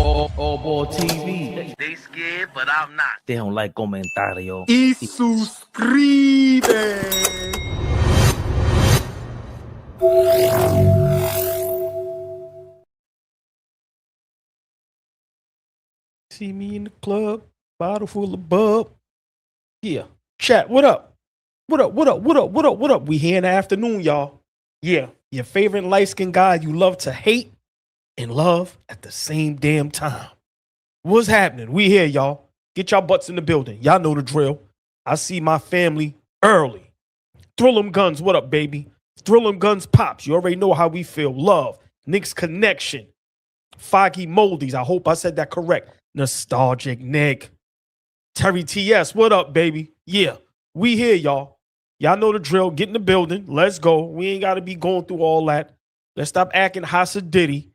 All Ball TV. They scared, but I'm not. They don't like comentario. Y suscribe. See me in the club, bottle full of bub. Yeah. Chat, what up? What up? What up? What up? What up? What up? We here in the afternoon, y'all. Yeah. Your favorite light-skinned guy you love to hate and love at the same damn time. What's happening? We here, y'all. Get y'all butts in the building. Y'all know the drill. I see my family early. Thrill 'em guns. What up, baby? Thrill 'em guns pops. You already know how we feel. Love. Knicks connection. Foggy Moldies. I hope I said that correct. Nostalgic Nick. Terry TS. What up, baby? Yeah. We here, y'all. Y'all know the drill. Get in the building. Let's go. We ain't got to be going through all that. Let's stop acting Hasadiddy.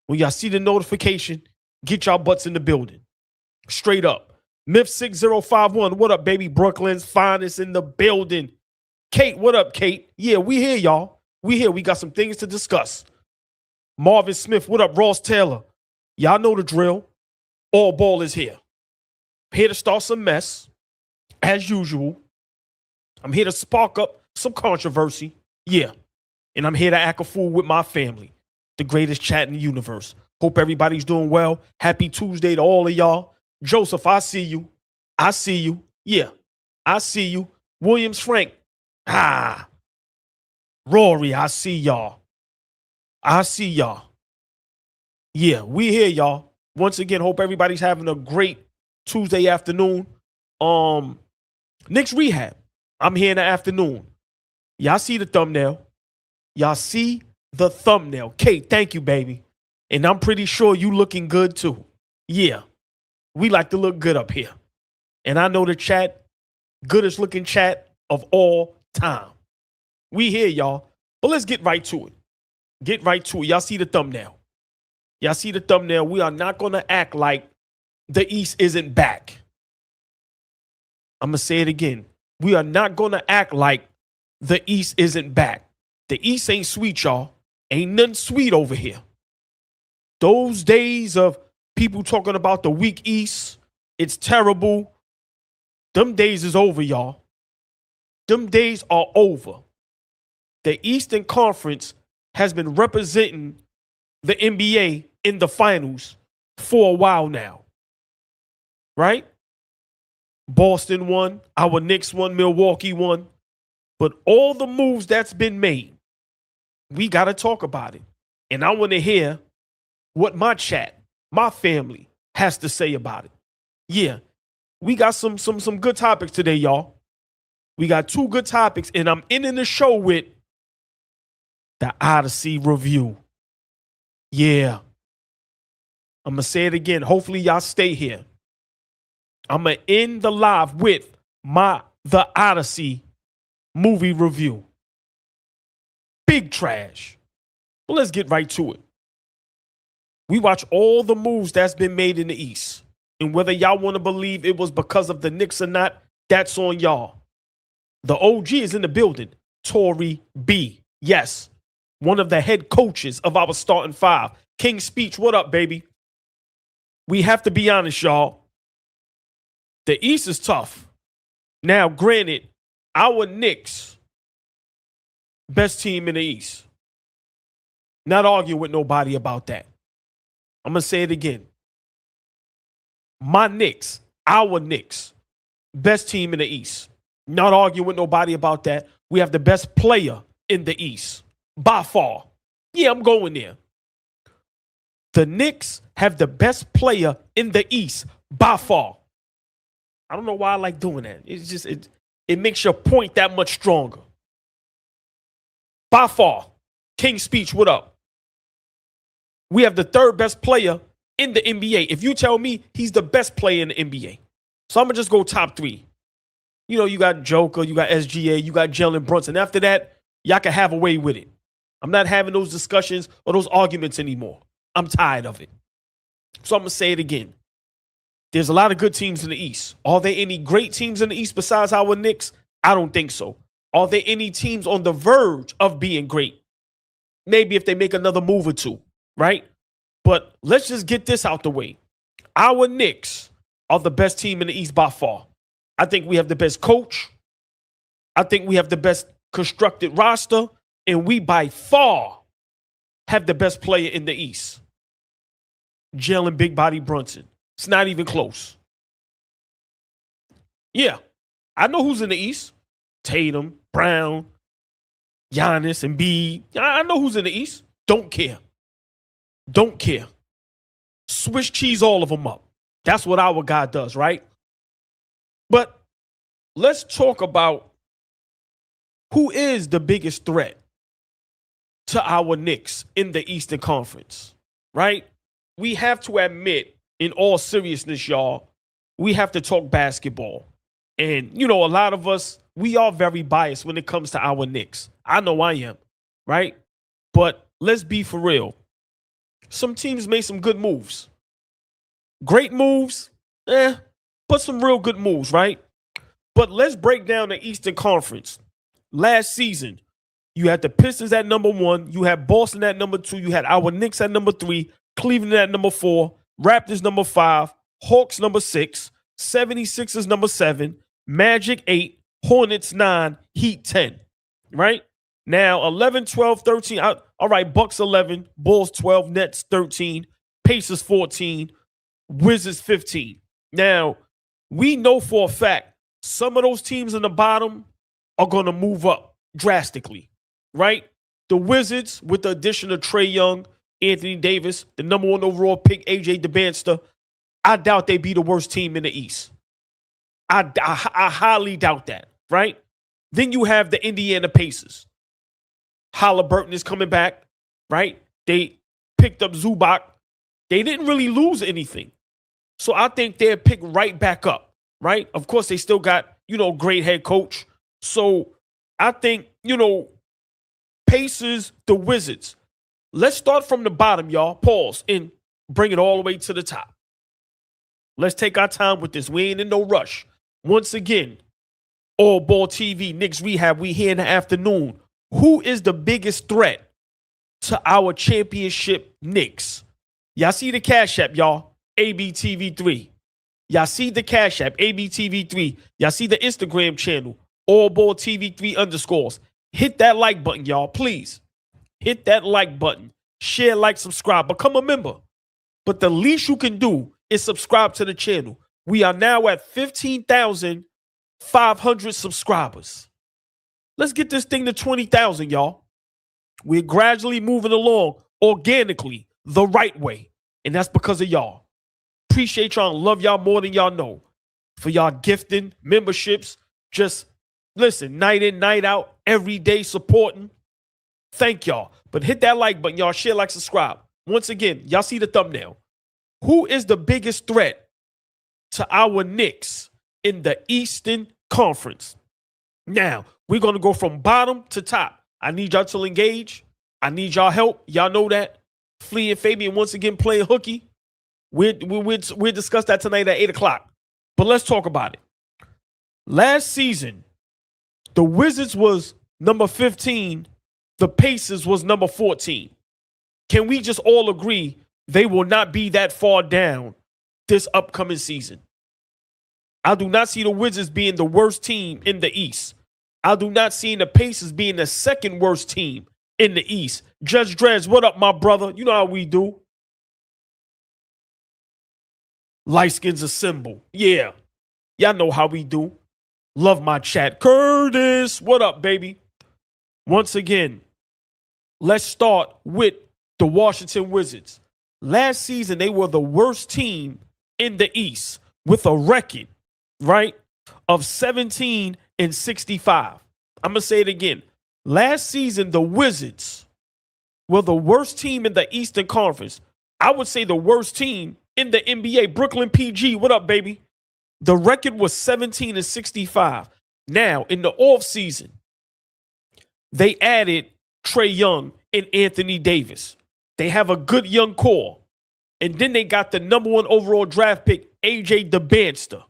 When y'all see the notification, get y'all butts in the building. Straight up. Myth 6051. What up, baby? Brooklyn's finest in the building. Kate, what up, Kate? Yeah, we here, y'all. We here. We got some things to discuss. Marvin Smith, what up? Ross Taylor. Y'all know the drill. All Ball is here. Here to start some mess, as usual. I'm here to spark up some controversy. Yeah. And I'm here to act a fool with my family. The greatest chat in the universe. Hope everybody's doing well. Happy Tuesday to all of y'all. Joseph, I see you. I see you. Yeah, I see you. Williams Frank. Ah. Rory, I see y'all. I see y'all. Yeah, we here, y'all. Once again, hope everybody's having a great Tuesday afternoon. Knicks rehab. I'm here in the afternoon. Y'all see the thumbnail. Y'all see the thumbnail. Kate, thank you, baby. And I'm pretty sure you looking good too. Yeah, we like to look good up here. And I know the chat, goodest looking chat of all time. We here, y'all. But let's get right to it. Get right to it. Y'all see the thumbnail. Y'all see the thumbnail. We are not going to act like the East isn't back. I'm going to say it again. We are not going to act like the East isn't back. The East ain't sweet, y'all. Ain't nothing sweet over here. Those days of people talking about the weak East, it's terrible. Them days is over, y'all. Them days are over. The Eastern Conference has been representing the NBA in the finals for a while now. Right? Boston won, our Knicks won, Milwaukee won. But all the moves that's been made, we got to talk about it. And I want to hear what my chat, my family has to say about it. Yeah, we got some good topics today, y'all. We got two good topics, and I'm ending the show with the Odyssey review. Yeah. I'm going to say it again. Hopefully y'all stay here. I'm going to end the live with the Odyssey movie review. Big trash. But let's get right to it. We watch all the moves that's been made in the East. And whether y'all want to believe it was because of the Knicks or not, that's on y'all. The OG is in the building. Tory B. Yes. One of the head coaches of our starting five. King Speech, what up, baby? We have to be honest, y'all. The East is tough. Now, granted, our Knicks, best team in the East. Not arguing with nobody about that. I'm going to say it again. My Knicks, our Knicks, best team in the East. Not arguing with nobody about that. We have the best player in the East. By far. Yeah, I'm going there. The Knicks have the best player in the East. By far. I don't know why I like doing that. It's just, it makes your point that much stronger. By far. King Speech, what up? We have the third best player in the NBA. If you tell me he's the best player in the NBA. So I'm going to just go top three. You know, you got Joker, you got SGA, you got Jalen Brunson. After that, y'all can have away with it. I'm not having those discussions or those arguments anymore. I'm tired of it. So I'm going to say it again. There's a lot of good teams in the East. Are there any great teams in the East besides our Knicks? I don't think so. Are there any teams on the verge of being great? Maybe if they make another move or two, right? But let's just get this out the way. Our Knicks are the best team in the East by far. I think we have the best coach. I think we have the best constructed roster. And we by far have the best player in the East. Jalen Big Body Brunson. It's not even close. Yeah, I know who's in the East. Tatum, Brown, Giannis, and B. I know who's in the East. Don't care. Don't care. Swiss cheese all of them up. That's what our guy does, right? But let's talk about who is the biggest threat to our Knicks in the Eastern Conference, right? We have to admit, in all seriousness, y'all, we have to talk basketball. And, you know, a lot of us, we are very biased when it comes to our Knicks. I know I am, right? But let's be for real. Some teams made some good moves. Great moves, but some real good moves, right? But let's break down the Eastern Conference. Last season, you had the Pistons at number 1. You had Boston at number 2. You had our Knicks at number 3. Cleveland at number 4. Raptors number 5. Hawks number 6. 76ers number 7. Magic 8. Hornets 9. Heat 10. Right? Now, 11, 12, 13. All right, Bucks 11. Bulls 12. Nets 13. Pacers 14. Wizards 15. Now, we know for a fact some of those teams in the bottom are going to move up drastically, right? The Wizards, with the addition of Trae Young, Anthony Davis, the number 1 overall pick, AJ DeBanster, I doubt they be the worst team in the East. I highly doubt that, right? Then you have the Indiana Pacers. Halliburton is coming back, right? They picked up Zubac. They didn't really lose anything. So I think they'll pick right back up, right? Of course, they still got, great head coach. So I think, Pacers, the Wizards. Let's start from the bottom, y'all. Pause and bring it all the way to the top. Let's take our time with this. We ain't in no rush. Once again, All Ball TV, Knicks Rehab, we here in the afternoon. Who is the biggest threat to our championship Knicks? Y'all see the Cash App, y'all. ABTV3. Y'all see the Cash App, ABTV3. Y'all see the Instagram channel, All Ball TV3 _. Hit that like button, y'all, please. Hit that like button. Share, like, subscribe. Become a member. But the least you can do is subscribe to the channel. We are now at 15,500 subscribers. Let's get this thing to 20,000, y'all. We're gradually moving along organically the right way. And that's because of y'all. Appreciate y'all and love y'all more than y'all know. For y'all gifting, memberships, just listen, night in, night out, every day supporting. Thank y'all. But hit that like button, y'all. Share, like, subscribe. Once again, y'all see the thumbnail. Who is the biggest threat to our Knicks in the Eastern Conference? Now, we're going to go from bottom to top. I need y'all to engage. I need y'all help. Y'all know that. Flea and Fabian once again playing hooky. We'll discuss that tonight at 8 o'clock. But let's talk about it. Last season, the Wizards was number 15. The Pacers was number 14. Can we just all agree they will not be that far down this upcoming season? I do not see the Wizards being the worst team in the East. I do not see the Pacers being the second worst team in the East. Judge Dredge, what up, my brother? You know how we do. Light skins assemble. Yeah. Y'all know how we do. Love my chat. Curtis, what up, baby? Once again, let's start with the Washington Wizards. Last season, they were the worst team in the East with a record, right, of 17-65. I'm going to say it again. Last season, the Wizards were the worst team in the Eastern Conference. I would say the worst team in the NBA. Brooklyn PG, what up, baby? The record was 17-65. Now, in the offseason, they added Trae Young and Anthony Davis. They have a good young core. And then they got the number 1 overall draft pick, AJ DeBanster.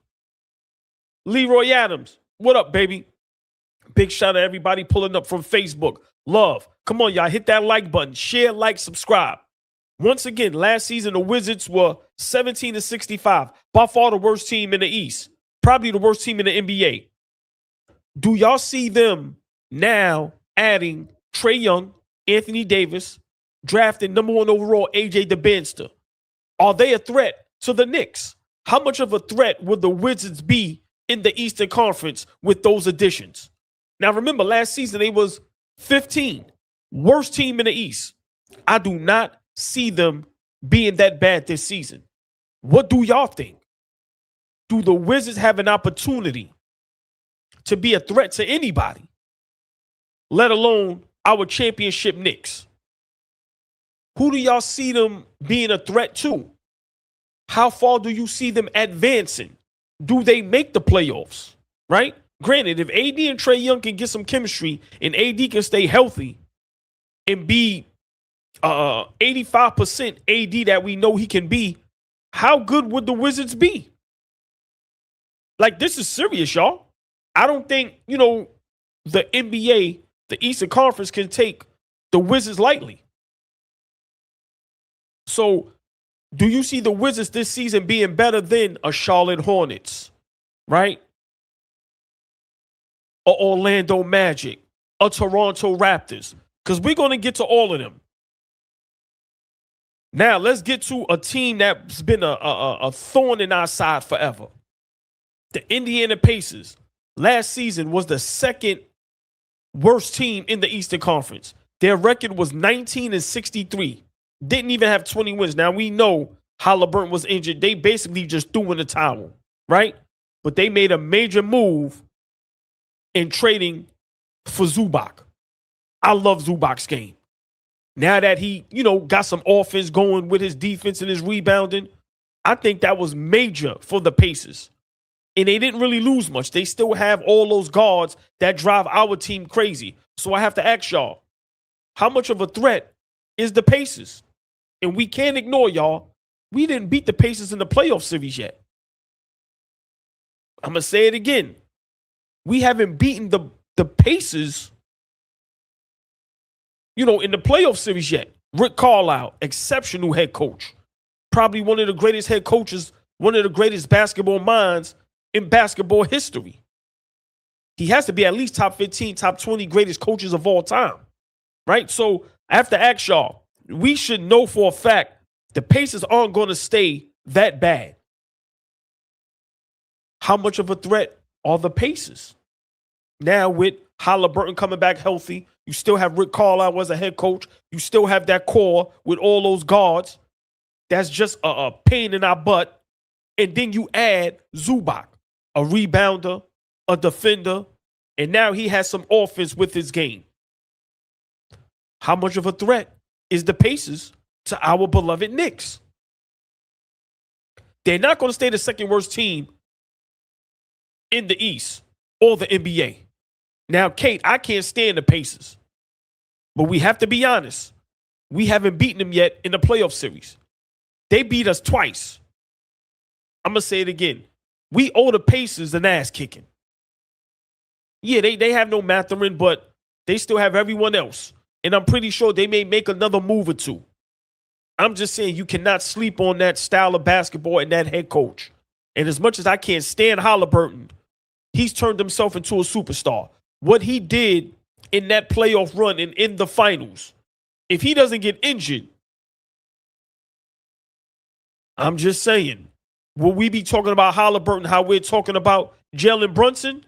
Leroy Adams, what up, baby? Big shout out to everybody pulling up from Facebook. Love. Come on, y'all. Hit that like button. Share, like, subscribe. Once again, last season, the Wizards were 17-65, by far the worst team in the East, probably the worst team in the NBA. Do y'all see them now adding Trae Young, Anthony Davis, drafting #1 overall AJ DeBanster? Are they a threat to the Knicks? How much of a threat would the Wizards be in the Eastern Conference with those additions? Now, remember, last season they was 15, worst team in the East. I do not see them being that bad this season. What do y'all think? Do the Wizards have an opportunity to be a threat to anybody, let alone our championship Knicks? Who do y'all see them being a threat to? How far do you see them advancing? Do they make the playoffs? Right? Granted, if AD and Trae Young can get some chemistry and AD can stay healthy and be 85% AD that we know he can be, how good would the Wizards be? Like, this is serious, y'all. I don't think, the NBA, the Eastern Conference, can take the Wizards lightly. So, do you see the Wizards this season being better than a Charlotte Hornets, right? A Orlando Magic, a Toronto Raptors? Because we're going to get to all of them. Now, let's get to a team that's been a thorn in our side forever. The Indiana Pacers last season was the second worst team in the Eastern Conference. Their record was 19-63. Didn't even have 20 wins. Now, we know Halliburton was injured. They basically just threw in the towel, right? But they made a major move in trading for Zubac. I love Zubac's game. Now that he, got some offense going with his defense and his rebounding, I think that was major for the Pacers. And they didn't really lose much. They still have all those guards that drive our team crazy. So I have to ask y'all, how much of a threat is the Pacers? And we can't ignore, y'all, we didn't beat the Pacers in the playoff series yet. I'm going to say it again. We haven't beaten the Pacers, in the playoff series yet. Rick Carlisle, exceptional head coach. Probably one of the greatest head coaches, one of the greatest basketball minds in basketball history. He has to be at least top 15, top 20 greatest coaches of all time, right? So I have to ask y'all, we should know for a fact the Pacers aren't going to stay that bad. How much of a threat are the Pacers? Now with Halliburton coming back healthy, you still have Rick Carlisle as a head coach. You still have that core with all those guards. That's just a pain in our butt. And then you add Zubac, a rebounder, a defender, and now he has some offense with his game. How much of a threat is the Pacers to our beloved Knicks? They're not going to stay the second worst team in the East or the NBA. Now, Kate, I can't stand the Pacers, but we have to be honest. We haven't beaten them yet in the playoff series. They beat us twice. I'm going to say it again. We owe the Pacers an ass kicking. Yeah, they have no Mathurin, but they still have everyone else. And I'm pretty sure they may make another move or two. I'm just saying you cannot sleep on that style of basketball and that head coach. And as much as I can't stand Halliburton, he's turned himself into a superstar. What he did in that playoff run and in the finals, if he doesn't get injured, I'm just saying, will we be talking about Halliburton how we're talking about Jalen Brunson?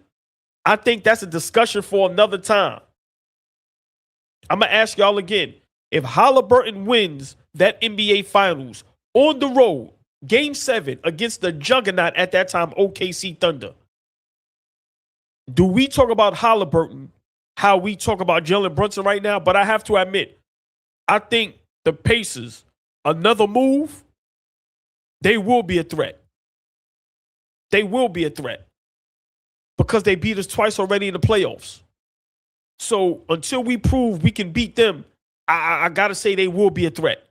I think that's a discussion for another time. I'm going to ask y'all again. If Halliburton wins that NBA Finals on the road, Game 7 against the juggernaut at that time, OKC Thunder, do we talk about Halliburton how we talk about Jalen Brunson right now? But I have to admit, I think the Pacers, another move, they will be a threat. They will be a threat because they beat us twice already in the playoffs. So until we prove we can beat them, I got to say they will be a threat.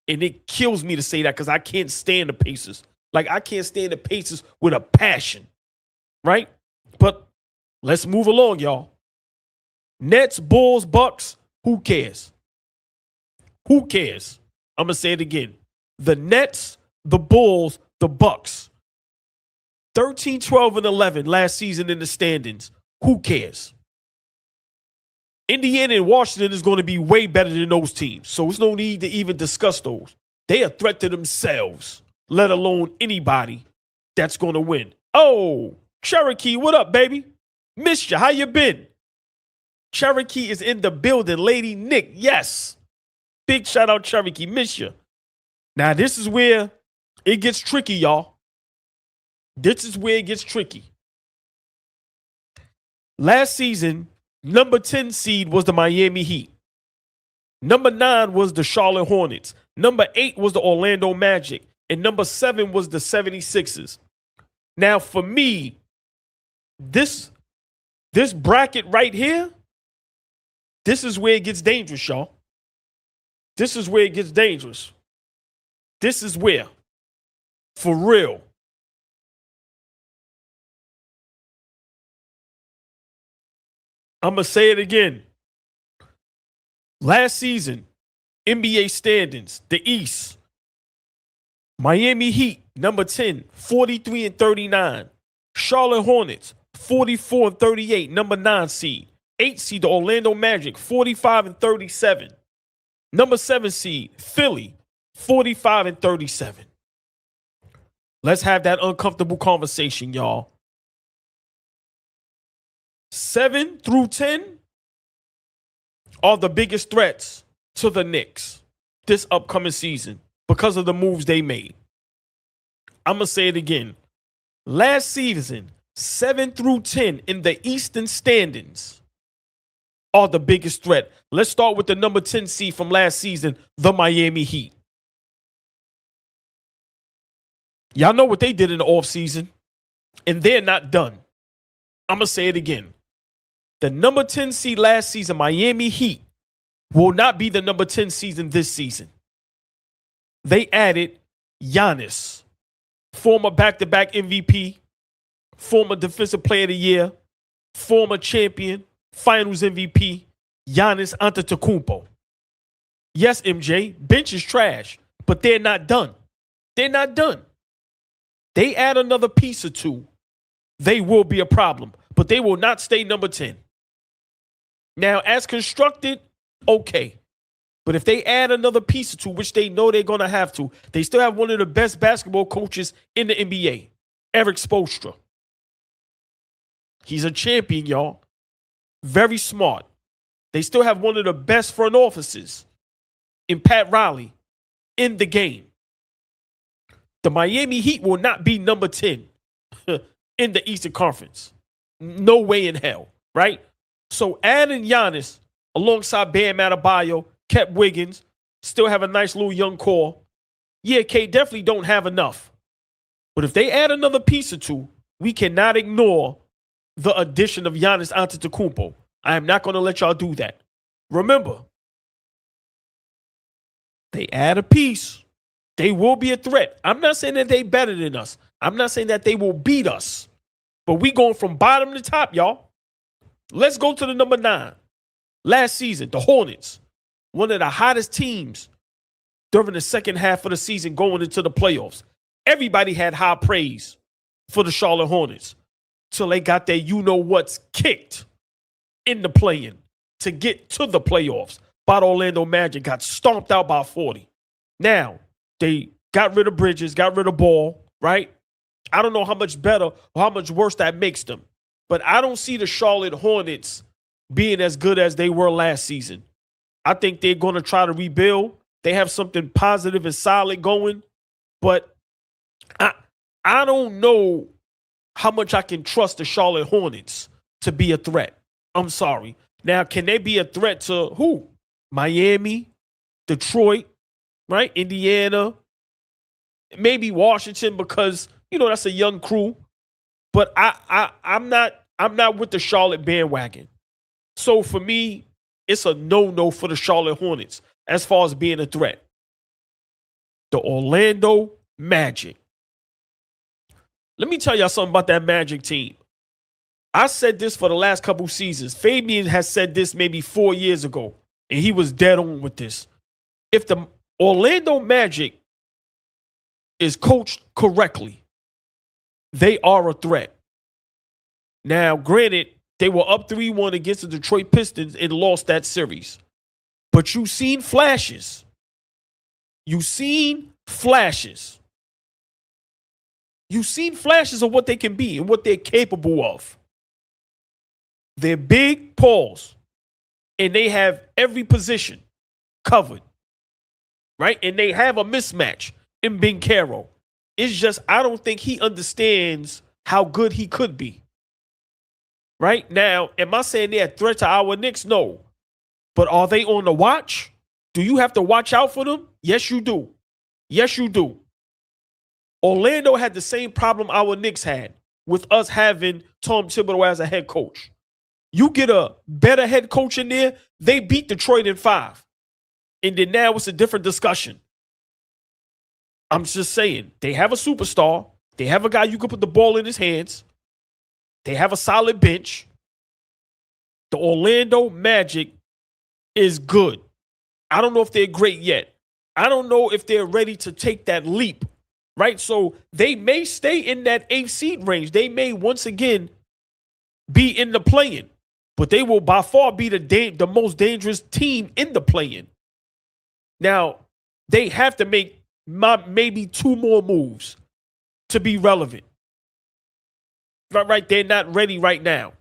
And it kills me to say that because I can't stand the Pacers. Like, I can't stand the Pacers with a passion, right? But let's move along, y'all. Nets, Bulls, Bucks, who cares? Who cares? I'm going to say it again. The Nets, the Bulls, the Bucks. 13, 12, and 11 last season in the standings. Who cares? Indiana and Washington is going to be way better than those teams. So there's no need to even discuss those. They are a threat to themselves, let alone anybody that's going to win. Oh, Cherokee, what up, baby? Missed you. How you been? Cherokee is in the building. Lady Nick, yes. Big shout out, Cherokee. Miss you. Now, this is where it gets tricky, y'all. This is where it gets tricky. Last season, number 10 seed was the Miami Heat. Number 9 was the Charlotte Hornets. Number 8 was the Orlando Magic. And number 7 was the 76ers. Now, for me, this bracket right here, this is where it gets dangerous, y'all. This is where it gets dangerous. This is where, for real. I'm going to say it again. Last season, NBA standings, the East. Miami Heat, number 10, 43 and 39. Charlotte Hornets, 44 and 38, number 9 seed. 8 seed, the Orlando Magic, 45 and 37. Number 7 seed, Philly, 45 and 37. Let's have that uncomfortable conversation, y'all. 7 through 10 are the biggest threats to the Knicks this upcoming season because of the moves they made. I'm going to say it again. Last season, 7 through 10 in the Eastern standings are the biggest threat. Let's start with the number 10 seed from last season, the Miami Heat. Y'all know what they did in the offseason, and they're not done. I'm going to say it again. The number 10 seed last season, Miami Heat, will not be the number 10 season this season. They added Giannis, former back-to-back MVP, former Defensive Player of the Year, former champion, Finals MVP, Giannis Antetokounmpo. Yes, MJ, bench is trash, but they're not done. They're not done. They add another piece or two, they will be a problem, but they will not stay number 10. Now, as constructed, okay. But if they add another piece or two, which they know they're going to have to, they still have one of the best basketball coaches in the NBA, Eric Spoelstra. He's a champion, y'all. Very smart. They still have one of the best front offices in Pat Riley in the game. The Miami Heat will not be number 10 in the Eastern Conference. No way in hell, right? So adding Giannis alongside Bam Adebayo, kept Wiggins, still have a nice little young core. Yeah, K definitely don't have enough. But if they add another piece or two, we cannot ignore the addition of Giannis Antetokounmpo. I am not going to let y'all do that. Remember, they add a piece, they will be a threat. I'm not saying that they better than us. I'm not saying that they will beat us. But we going from bottom to top, y'all. Let's go to the number 9. Last season, the Hornets, one of the hottest teams during the second half of the season going into the playoffs. Everybody had high praise for the Charlotte Hornets till they got their you-know-what's kicked in the play-in to get to the playoffs. By the Orlando Magic, got stomped out by 40. Now, they got rid of Bridges, got rid of Ball, right? I don't know how much better or how much worse that makes them. But I don't see the Charlotte Hornets being as good as they were last season. I think they're going to try to rebuild. They have something positive and solid going. But I don't know how much I can trust the Charlotte Hornets to be a threat. I'm sorry. Now, can they be a threat to who? Miami, Detroit, right? Indiana, maybe Washington because, that's a young crew. But I'm not with the Charlotte bandwagon. So for me, it's a no-no for the Charlotte Hornets as far as being a threat. The Orlando Magic. Let me tell y'all something about that Magic team. I said this for the last couple seasons. Fabian has said this maybe 4 years ago, and he was dead on with this. If the Orlando Magic is coached correctly. They are a threat. Now, granted, they were up 3-1 against the Detroit Pistons and lost that series. But you've seen flashes. You've seen flashes. You've seen flashes of what they can be and what they're capable of. They're big paws, and they have every position covered, right? And they have a mismatch in Bincaro. It's just I don't think he understands how good he could be. Right? Now, am I saying they're a threat to our Knicks? No. But are they on the watch? Do you have to watch out for them? Yes, you do. Yes, you do. Orlando had the same problem our Knicks had with us having Tom Thibodeau as a head coach. You get a better head coach in there, they beat Detroit in 5. And then now it's a different discussion. I'm just saying, they have a superstar. They have a guy you can put the ball in his hands. They have a solid bench. The Orlando Magic is good. I don't know if they're great yet. I don't know if they're ready to take that leap, right? So they may stay in that 8th seed range. They may once again be in the play-in, but they will by far be the most dangerous team in the play-in. Now, they have to make maybe 2 more moves to be relevant. Right, they're not ready right now.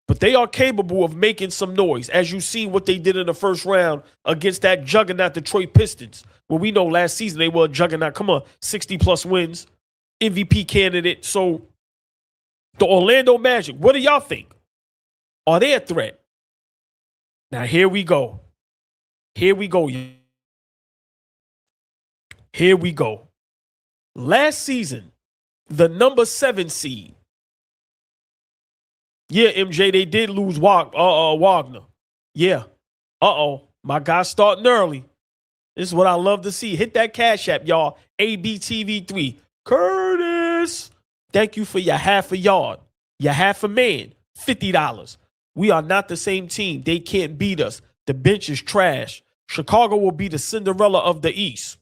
But they are capable of making some noise, as you see what they did in the first round against that juggernaut Detroit Pistons. Well, we know last season they were a juggernaut. Come on, 60-plus wins, MVP candidate. So the Orlando Magic, what do y'all think? Are they a threat? Now, here we go. Here we go. Here we go. Last season, the number 7 seed. Yeah, MJ, they did lose Wagner. Yeah. My guy's starting early. This is what I love to see. Hit that Cash App, y'all. ABTV3. Curtis, thank you for your half a yard. Your half a man. $50. We are not the same team. They can't beat us. The bench is trash. Chicago will be the Cinderella of the East.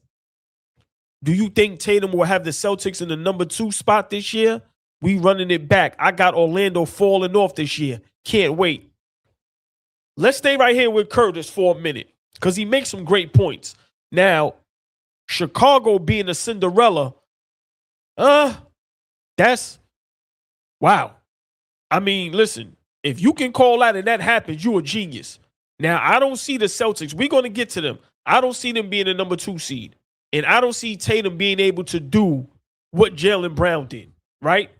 Do you think Tatum will have the Celtics in the number 2 spot this year? We running it back. I got Orlando falling off this year. Can't wait. Let's stay right here with Curtis for a minute because he makes some great points. Now, Chicago being a Cinderella, that's wow. I mean, listen, if you can call out and that happens, you're a genius. Now, I don't see the Celtics. We're going to get to them. I don't see them being a number 2 seed. And I don't see Tatum being able to do what Jaylen Brown did, right?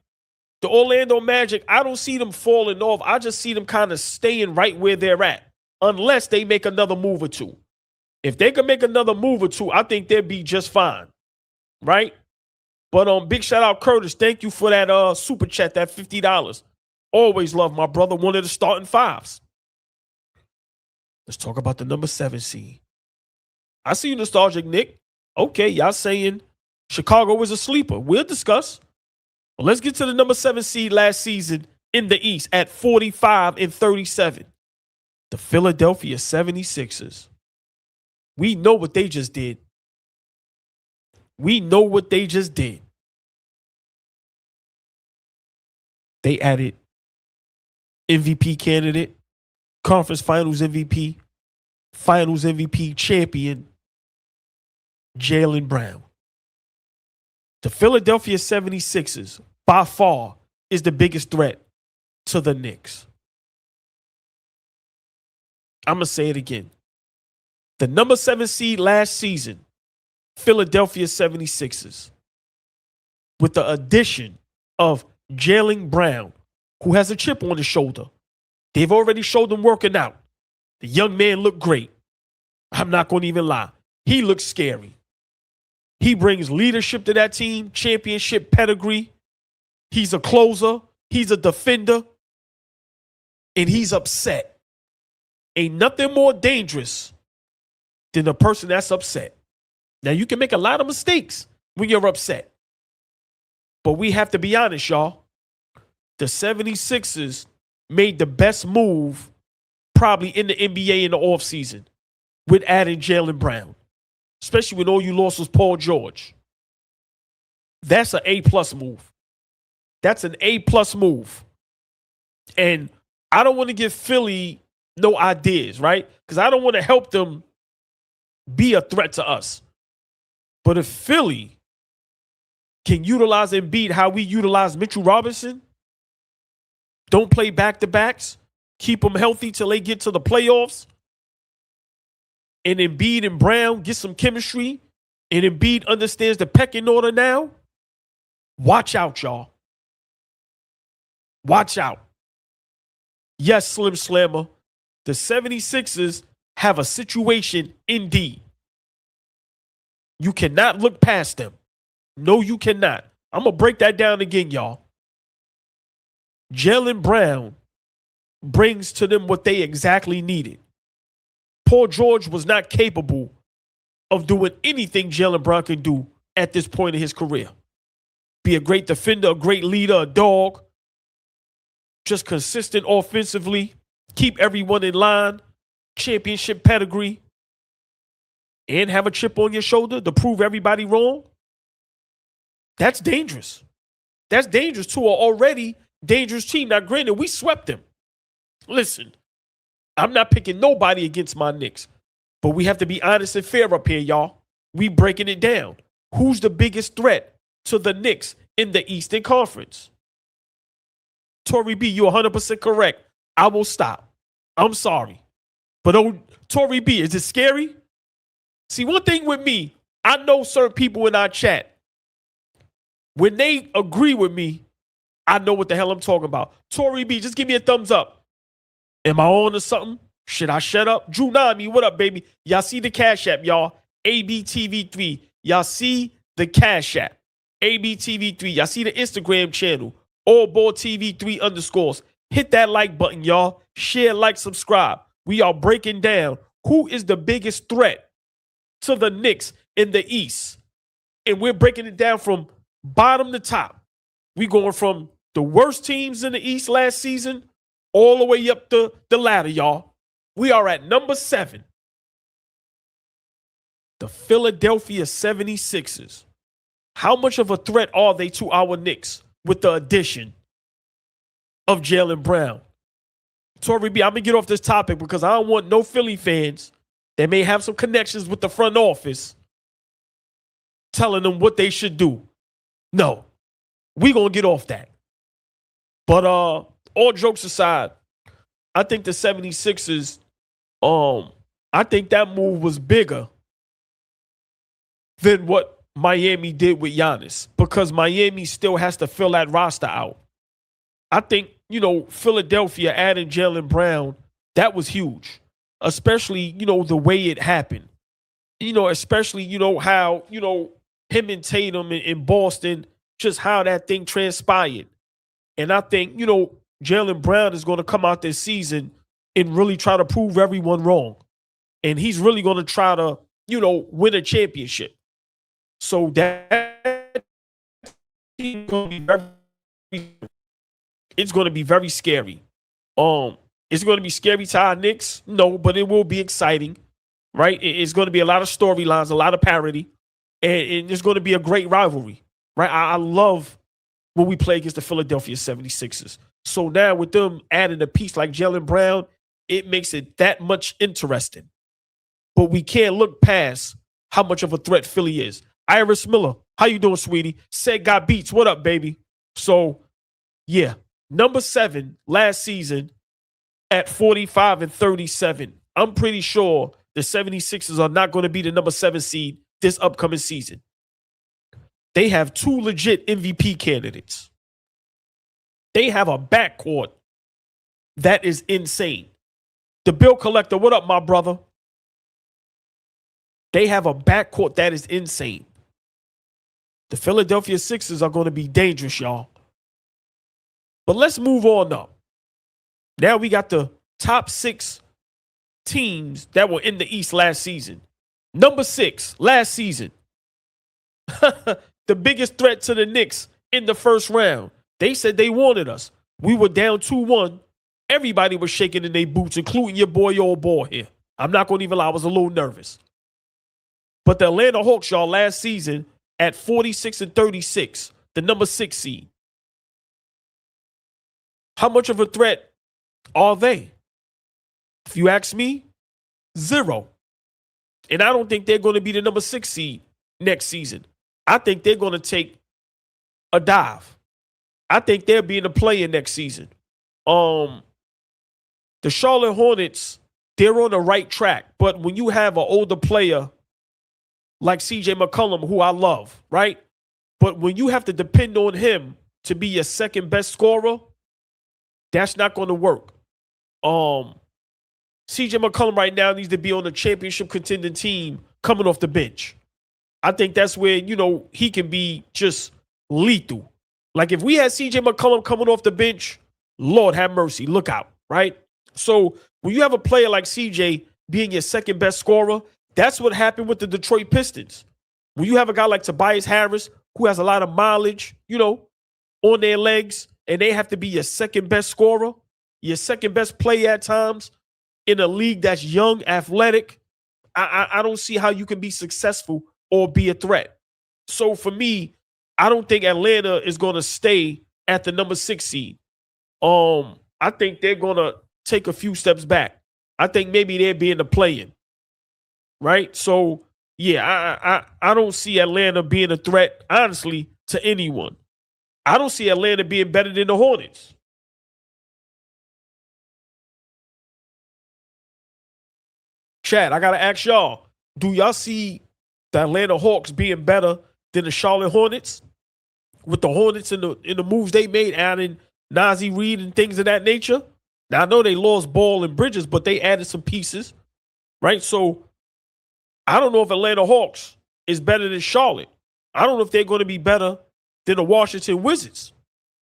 The Orlando Magic, I don't see them falling off. I just see them kind of staying right where they're at, unless they make another move or two. If they can make another move or two, I think they'll be just fine, right? But big shout out Curtis. Thank you for that super chat, that $50. Always love my brother, one of the starting 5s. Let's talk about the number 7 seed. I see you nostalgic, Nick. Okay, y'all saying Chicago is a sleeper. We'll discuss. Well, let's get to the number 7 seed last season in the East at 45-37. The Philadelphia 76ers. We know what they just did. We know what they just did. They added MVP candidate, conference finals MVP champion, Jaylen Brown. The Philadelphia 76ers, by far, is the biggest threat to the Knicks. I'm going to say it again. The number 7 seed last season, Philadelphia 76ers, with the addition of Jaylen Brown, who has a chip on his shoulder. They've already showed him working out. The young man looked great. I'm not going to even lie. He looks scary. He brings leadership to that team, championship pedigree. He's a closer. He's a defender. And he's upset. Ain't nothing more dangerous than a person that's upset. Now, you can make a lot of mistakes when you're upset. But we have to be honest, y'all. The 76ers made the best move probably in the NBA in the offseason with adding Jaylen Brown. especially when all you lost was Paul George. That's an A+ move. That's an A+ move. And I don't want to give Philly no ideas, right? Because I don't want to help them be a threat to us. But if Philly can utilize Embiid how we utilize Mitchell Robinson, don't play back-to-backs, keep them healthy till they get to the playoffs, and Embiid and Brown get some chemistry, and Embiid understands the pecking order now, watch out, y'all. Watch out. Yes, Slim Slammer, the 76ers have a situation indeed. You cannot look past them. No, you cannot. I'm going to break that down again, y'all. Jaylen Brown brings to them what they exactly needed. Paul George was not capable of doing anything Jaylen Brown can do at this point in his career. Be a great defender, a great leader, a dog. Just consistent offensively. Keep everyone in line. Championship pedigree. And have a chip on your shoulder to prove everybody wrong. That's dangerous. That's dangerous to an already dangerous team. Now, granted, we swept them. Listen, I'm not picking nobody against my Knicks. But we have to be honest and fair up here, y'all. We breaking it down. Who's the biggest threat to the Knicks in the Eastern Conference? Tory B, you're 100% correct. I will stop. I'm sorry. But oh, Tory B, is it scary? See, one thing with me, I know certain people in our chat, when they agree with me, I know what the hell I'm talking about. Tory B, just give me a thumbs up. Am I on to something? Should I shut up? Drew Nami, what up, baby? Y'all see the Cash App, y'all. ABTV3. Y'all see the Cash App. ABTV3. Y'all see the Instagram channel. AllBallTV3_. Hit that like button, y'all. Share, like, subscribe. We are breaking down who is the biggest threat to the Knicks in the East. And we're breaking it down from bottom to top. We going from the worst teams in the East last season all the way up the ladder, y'all. We are at number 7. The Philadelphia 76ers. How much of a threat are they to our Knicks with the addition of Jaylen Brown? Tory B, I'm going to get off this topic because I don't want no Philly fans that may have some connections with the front office telling them what they should do. No, we going to get off that. But all jokes aside, I think the 76ers, I think that move was bigger than what Miami did with Giannis because Miami still has to fill that roster out. I think, Philadelphia adding Jaylen Brown, that was huge, especially, the way it happened. Especially, how, him and Tatum in Boston, just how that thing transpired. And I think, Jaylen Brown is going to come out this season and really try to prove everyone wrong. And he's really going to try to, win a championship. So that it's going to be very scary. It's going to be scary to our Knicks? No, but it will be exciting, right? It's going to be a lot of storylines, a lot of parity, and it's going to be a great rivalry, right? I love when we play against the Philadelphia 76ers. So now with them adding a piece like Jaylen Brown, it makes it that much interesting. But we can't look past how much of a threat Philly is. Iris Miller, how you doing, sweetie? Said got beats. What up, baby? So, yeah, number 7 last season at 45-37. I'm pretty sure the 76ers are not going to be the number 7 seed this upcoming season. They have 2 legit MVP candidates. They have a backcourt that is insane. The Bill Collector, what up, my brother? They have a backcourt that is insane. The Philadelphia Sixers are going to be dangerous, y'all. But let's move on up. Now we got the top 6 teams that were in the East last season. Number 6 last season. The biggest threat to the Knicks in the first round. They said they wanted us. We were down 2-1. Everybody was shaking in their boots, including your boy, old boy here. I'm not going to even lie. I was a little nervous. But the Atlanta Hawks, y'all, last season at 46-36, the number 6 seed. How much of a threat are they? If you ask me, 0. And I don't think they're going to be the number 6 seed next season. I think they're going to take a dive. I think they'll be in the play-in next season. The Charlotte Hornets, they're on the right track. But when you have an older player like CJ McCollum, who I love, right? But when you have to depend on him to be your second best scorer, that's not going to work. CJ McCollum right now needs to be on a championship contending team coming off the bench. I think that's where, he can be just lethal. Like if we had CJ McCollum coming off the bench, Lord have mercy, look out, right? So when you have a player like CJ being your second best scorer, that's what happened with the Detroit Pistons. When you have a guy like Tobias Harris, who has a lot of mileage, on their legs, and they have to be your second best scorer, your second best player at times in a league that's young, athletic, I don't see how you can be successful or be a threat. So for me, I don't think Atlanta is going to stay at the number 6 seed. I think they're going to take a few steps back. I think maybe they'll be in the play-in. Right? So, yeah, I don't see Atlanta being a threat, honestly, to anyone. I don't see Atlanta being better than the Hornets. Chad, I got to ask y'all, do y'all see the Atlanta Hawks being better than the Charlotte Hornets? With the Hornets and the moves they made, adding Nazi Reed and things of that nature? Now, I know they lost Ball and Bridges, but they added some pieces, right? So, I don't know if Atlanta Hawks is better than Charlotte. I don't know if they're going to be better than the Washington Wizards.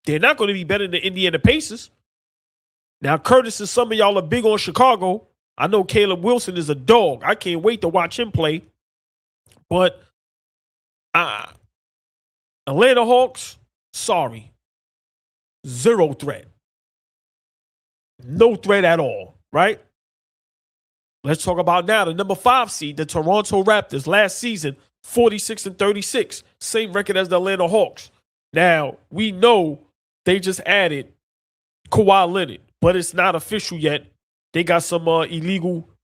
They're not going to be better than the Indiana Pacers. Now, Curtis and some of y'all are big on Chicago. I know Caleb Wilson is a dog. I can't wait to watch him play. But Atlanta Hawks, sorry. 0 threat. No threat at all, right? Let's talk about now the number 5 seed, the Toronto Raptors. Last season, 46-36. Same record as the Atlanta Hawks. Now, we know they just added Kawhi Leonard, but it's not official yet. They got some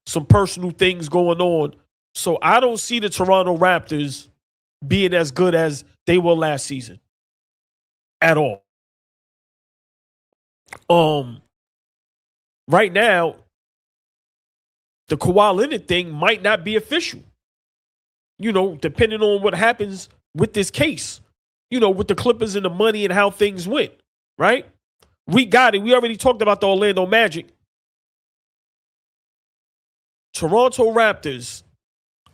some personal things going on. So I don't see the Toronto Raptors being as good as they were last season at all. Right now, the Kawhi Leonard thing might not be official. Depending on what happens with this case, with the Clippers and the money and how things went, right? We got it. We already talked about the Orlando Magic. Toronto Raptors,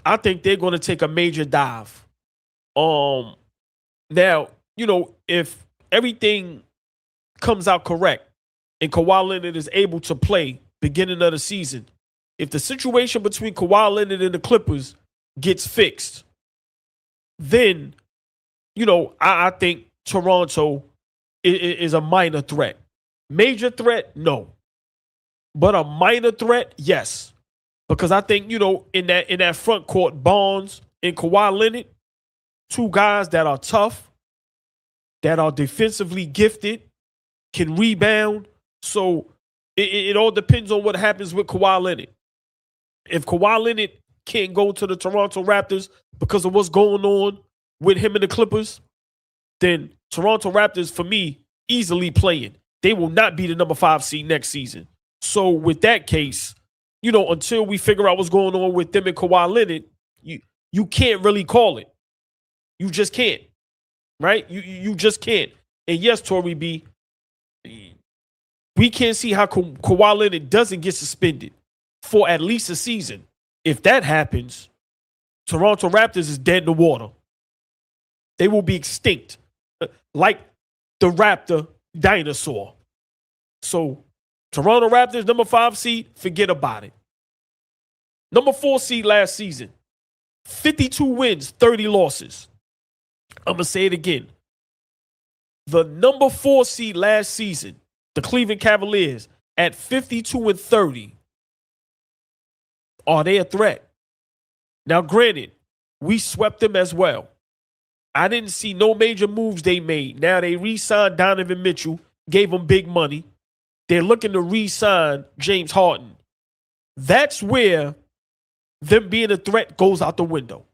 I think they're going to take a major dive. Now, if everything comes out correct and Kawhi Leonard is able to play beginning of the season, if the situation between Kawhi Leonard and the Clippers gets fixed, then, I think Toronto is a minor threat. Major threat, no. But a minor threat, yes. Because I think, in that front court, Barnes and Kawhi Leonard, 2 guys that are tough, that are defensively gifted, can rebound. So it all depends on what happens with Kawhi Leonard. If Kawhi Leonard can't go to the Toronto Raptors because of what's going on with him and the Clippers, then Toronto Raptors, for me, easily playing. They will not be the number 5 seed next season. So with that case, until we figure out what's going on with them and Kawhi Leonard, you can't really call it. You just can't, right? You just can't. And yes, Tory B, we can't see how Kawhi Leonard doesn't get suspended for at least a season. If that happens, Toronto Raptors is dead in the water. They will be extinct, like the raptor dinosaur. So, Toronto Raptors, number 5 seed, forget about it. Number 4 seed last season, 52 wins, 30 losses. I'm going to say it again. The number 4 seed last season, the Cleveland Cavaliers, at 52-30. Are they a threat? Now, granted, We swept them as well. I didn't see no major moves they made. Now they re-signed Donovan Mitchell, gave him big money. They're looking to re-sign James Harden. That's where them being a threat goes out the window.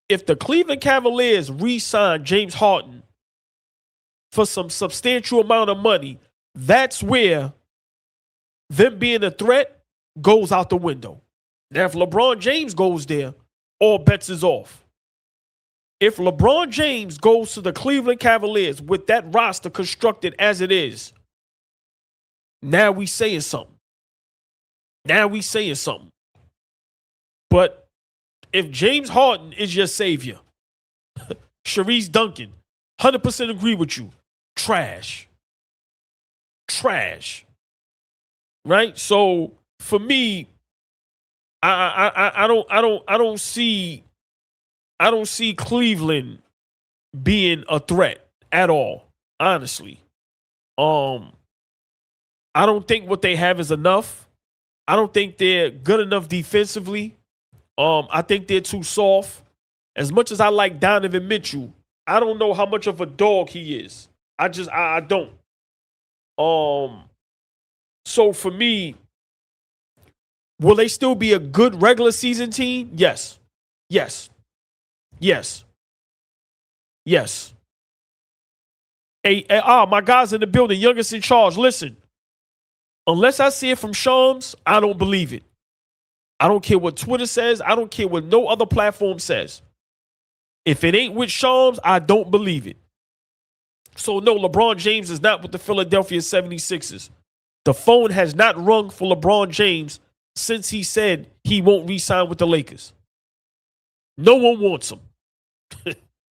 If the Cleveland Cavaliers re-sign James Harden for some substantial amount of money, that's where them being a threat goes out the window. Now, if LeBron James goes there, all bets is off. If LeBron James goes to the Cleveland Cavaliers with that roster constructed as it is, now we saying something. Now we saying something. But if James Harden is your savior, Sharice Duncan, 100% agree with you. Trash. Trash. Right? So for me, I don't see Cleveland being a threat at all, honestly. I don't think what they have is enough. I don't think they're good enough defensively. I think they're too soft. As much as I like Donovan Mitchell, I don't know how much of a dog he is. I don't. So for me, will they still be a good regular season team? Yes. Yes. Yes. Yes. Hey, my guys in the building, youngest in charge, listen. Unless I see it from Shams, I don't believe it. I don't care what Twitter says. I don't care what no other platform says. If it ain't with Shams, I don't believe it. So no, LeBron James is not with the Philadelphia 76ers. The phone has not rung for LeBron James since he said he won't re-sign with the Lakers. No one wants him.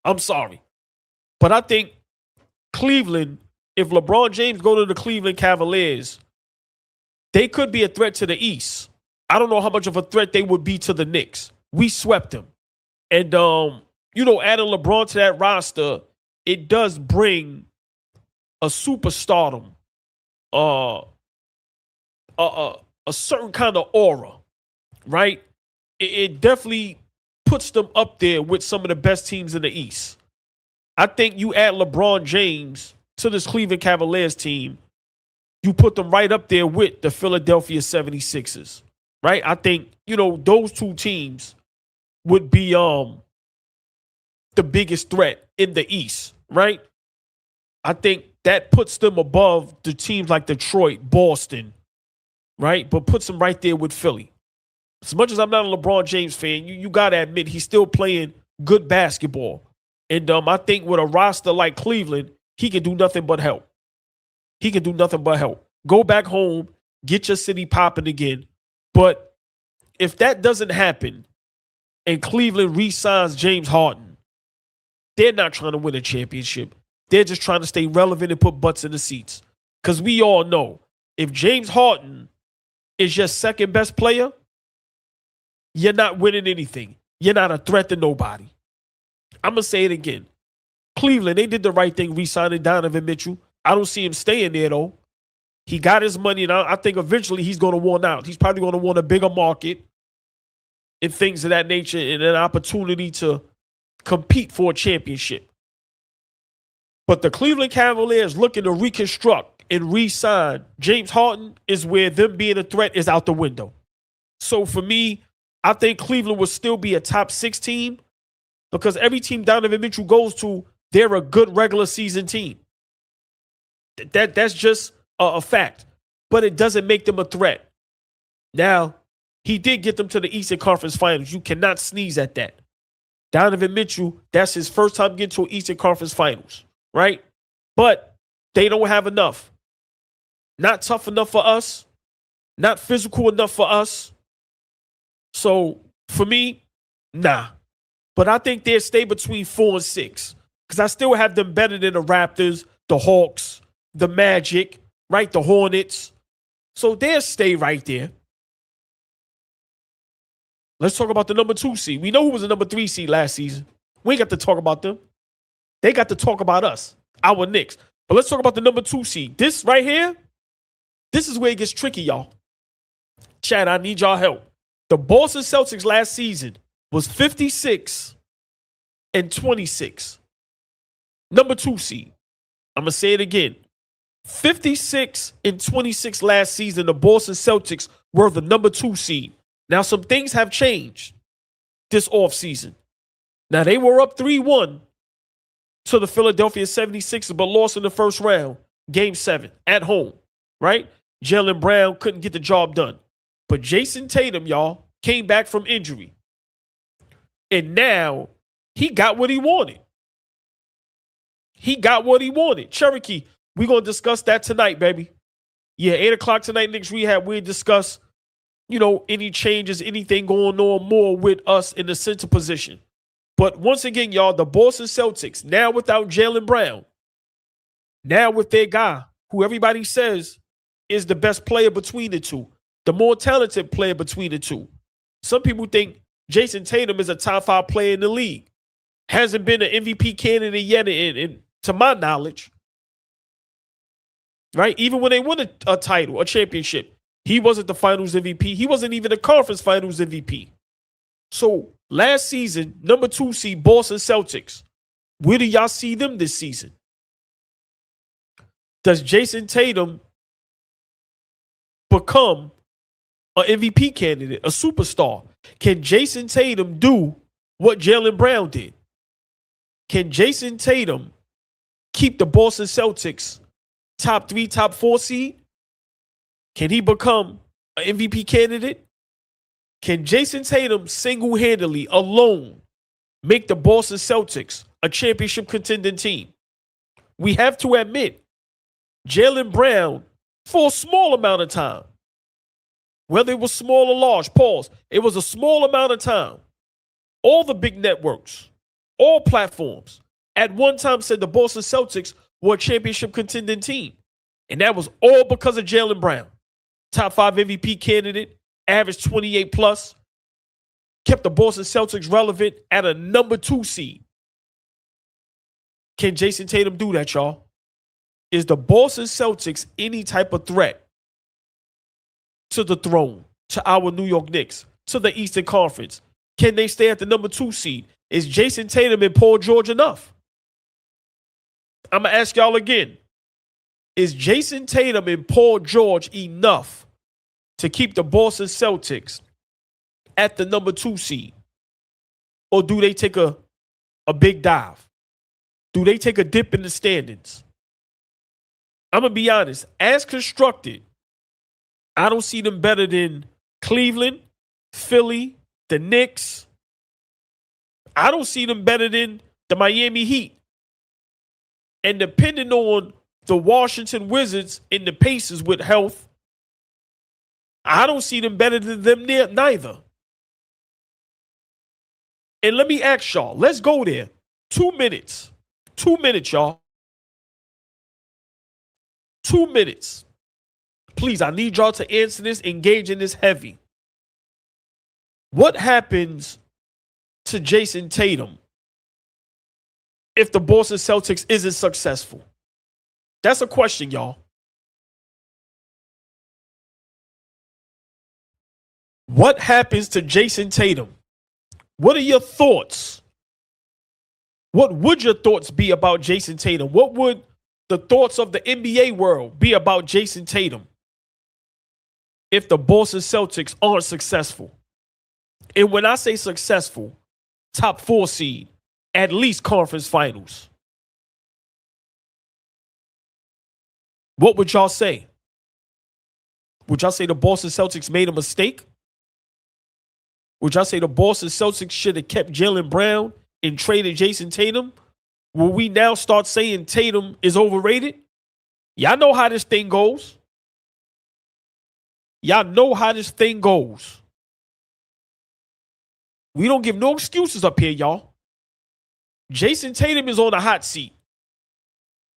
I'm sorry. But I think Cleveland, if LeBron James go to the Cleveland Cavaliers, they could be a threat to the East. I don't know how much of a threat they would be to the Knicks. We swept them. And, adding LeBron to that roster, it does bring a superstardom, a certain kind of aura, right? It definitely puts them up there with some of the best teams in the East. I think you add LeBron James to this Cleveland Cavaliers team, you put them right up there with the Philadelphia 76ers, right? I think, those two teams would be the biggest threat in the East, right? I think that puts them above the teams like Detroit, Boston, right? But puts them right there with Philly. As much as I'm not a LeBron James fan, you got to admit he's still playing good basketball. And I think with a roster like Cleveland, he can do nothing but help. He can do nothing but help. Go back home, get your city popping again. But if that doesn't happen and Cleveland re-signs James Harden, they're not trying to win a championship. They're just trying to stay relevant and put butts in the seats. Because we all know, if James Harden is your second best player, you're not winning anything. You're not a threat to nobody. I'm going to say it again. Cleveland, they did the right thing re-signing Donovan Mitchell. I don't see him staying there, though. He got his money, and I think eventually he's going to want out. He's probably going to want a bigger market and things of that nature and an opportunity to compete for a championship. But the Cleveland Cavaliers looking to reconstruct and re-sign James Harden is where them being a threat is out the window. So for me, I think Cleveland will still be a top 6 team because every team Donovan Mitchell goes to, they're a good regular season team. That's just a fact. But it doesn't make them a threat. Now, he did get them to the Eastern Conference Finals. You cannot sneeze at that. Donovan Mitchell, that's his first time getting to an Eastern Conference Finals, right? But they don't have enough. Not tough enough for us. Not physical enough for us. So, for me, nah. But I think they'll stay between 4 and 6. Because I still have them better than the Raptors, the Hawks, the Magic, right? The Hornets. So they'll stay right there. Let's talk about the number 2 seed. We know who was the number 3 seed last season. We ain't got to talk about them. They got to talk about us, our Knicks. But let's talk about the number 2 seed. This right here, this is where it gets tricky, y'all. Chad, I need y'all help. The Boston Celtics last season was 56 and 26. Number 2 seed. I'm going to say it again. 56 and 26 last season, the Boston Celtics were the number 2 seed. Now, some things have changed this offseason. Now, they were up 3-1 to the Philadelphia 76ers, but lost in the first round, game 7, at home, right? Jaylen Brown couldn't get the job done. But Jason Tatum, y'all, came back from injury. And now he got what he wanted. He got what he wanted. Cherokee, we're going to discuss that tonight, baby. Yeah, 8 o'clock tonight, Knicks Rehab. We'll discuss, any changes, anything going on more with us in the center position. But once again, y'all, the Boston Celtics, now without Jaylen Brown, now with their guy, who everybody says is the best player between the two, the more talented player between the two. Some people think Jason Tatum is a top 5 player in the league. Hasn't been an MVP candidate yet, to my knowledge. Right? Even when they won a title, a championship, he wasn't the finals MVP. He wasn't even the conference finals MVP. So last season, number 2 seed Boston Celtics. Where do y'all see them this season? Does Jason Tatum become an MVP candidate, a superstar? Can Jason Tatum do what Jaylen Brown did? Can Jason Tatum keep the Boston Celtics top 3, top 4 seed? Can he become an MVP candidate? Can Jason Tatum single-handedly, alone, make the Boston Celtics a championship contending team? We have to admit, Jaylen Brown, for a small amount of time, whether it was small or large, pause, it was a small amount of time. All the big networks, all platforms, at one time said the Boston Celtics were a championship contending team. And that was all because of Jaylen Brown. Top 5 MVP candidate, averaged 28 plus, kept the Boston Celtics relevant at a number 2 seed. Can Jason Tatum do that, y'all? Is the Boston Celtics any type of threat to the throne, to our New York Knicks, to the Eastern Conference? Can they stay at the number 2 seed? Is Jason Tatum and Paul George enough? I'm going to ask y'all again. Is Jason Tatum and Paul George enough to keep the Boston Celtics at the number 2 seed? Or do they take a big dive? Do they take a dip in the standings? I'm going to be honest. As constructed, I don't see them better than Cleveland, Philly, the Knicks. I don't see them better than the Miami Heat. And depending on the Washington Wizards and the Pacers with health, I don't see them better than them neither. And let me ask y'all, let's go there. 2 minutes. 2 minutes, y'all. 2 minutes. Please, I need y'all to answer this, engage in this heavy. What happens to Jason Tatum if the Boston Celtics isn't successful? That's a question, y'all. What happens to Jason Tatum? What are your thoughts? What would your thoughts be about Jason Tatum? What would the thoughts of the NBA world be about Jason Tatum if the Boston Celtics aren't successful? And when I say successful, top 4 seed, at least conference finals. What would y'all say? Would y'all say the Boston Celtics made a mistake? Would y'all say the Boston Celtics should have kept Jaylen Brown and traded Jason Tatum? Will we now start saying Tatum is overrated? Y'all know how this thing goes. Y'all know how this thing goes. We don't give no excuses up here, y'all. Jason Tatum is on a hot seat.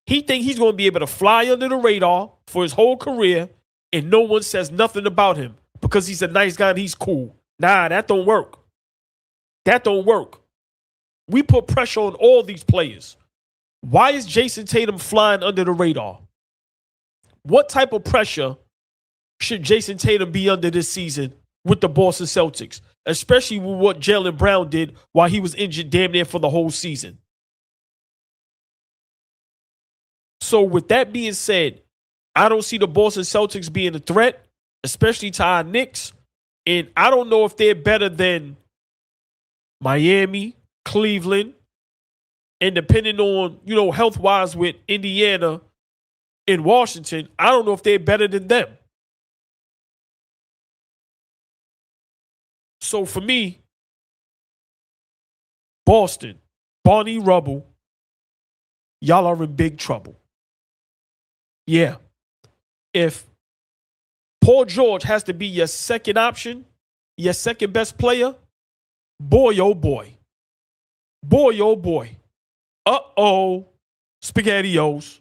He think he's going to be able to fly under the radar for his whole career, and no one says nothing about him because he's a nice guy and he's cool. Nah, that don't work. That don't work. We put pressure on all these players. Why is Jason Tatum flying under the radar? What type of pressure should Jason Tatum be under this season with the Boston Celtics? especially with what Jaylen Brown did while he was injured damn near for the whole season. So with that being said, I don't see the Boston Celtics being a threat, especially to our Knicks. And I don't know if they're better than Miami, Cleveland, and depending on, health-wise with Indiana and Washington, I don't know if they're better than them. So for me, Boston, Barney Rubble, y'all are in big trouble. Yeah. If Paul George has to be your second option, your second best player, boy, oh boy. Boy, oh boy. Uh-oh. SpaghettiOs.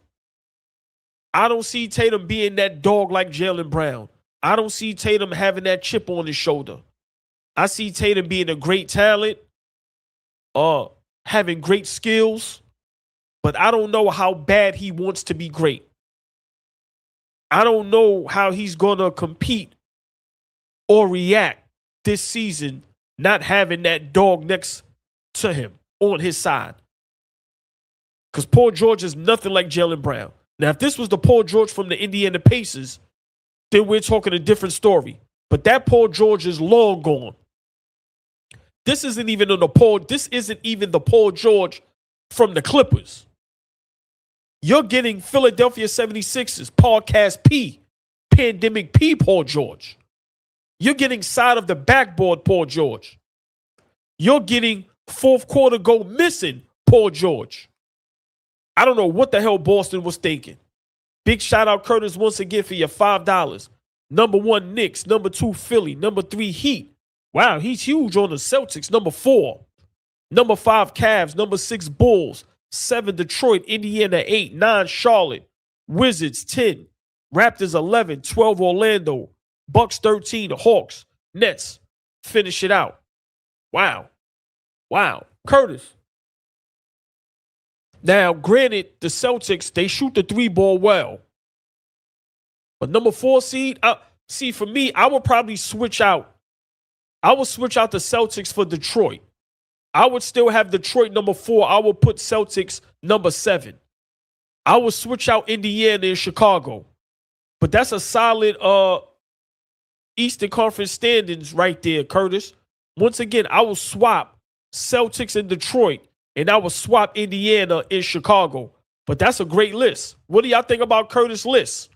I don't see Tatum being that dog like Jaylen Brown. I don't see Tatum having that chip on his shoulder. I see Tatum being a great talent, having great skills, but I don't know how bad he wants to be great. I don't know how he's going to compete or react this season not having that dog next to him on his side. Because Paul George is nothing like Jaylen Brown. Now, if this was the Paul George from the Indiana Pacers, then we're talking a different story. But that Paul George is long gone. This isn't even the Paul George from the Clippers. You're getting Philadelphia 76ers, Podcast P, Pandemic P, Paul George. You're getting side of the backboard, Paul George. You're getting fourth quarter go missing, Paul George. I don't know what the hell Boston was thinking. Big shout out, Curtis, once again for your $5. Number 1, Knicks. Number 2, Philly. Number 3, Heat. Wow, he's huge on the Celtics. Number 4. Number 5, Cavs. Number 6, Bulls. 7, Detroit. Indiana, 8. 9, Charlotte. Wizards, 10. Raptors, 11. 12, Orlando. Bucks, 13. Hawks. Nets. Finish it out. Wow. Curtis. Now, granted, the Celtics, they shoot the 3-ball well. But number 4 seed, for me, I would probably switch out. I would switch out the Celtics for Detroit. I would still have Detroit number 4. I would put Celtics number 7. I would switch out Indiana and Chicago. But that's a solid Eastern Conference standings right there, Curtis. Once again, I will swap Celtics and Detroit, and I will swap Indiana and Chicago. But that's a great list. What do y'all think about Curtis' list?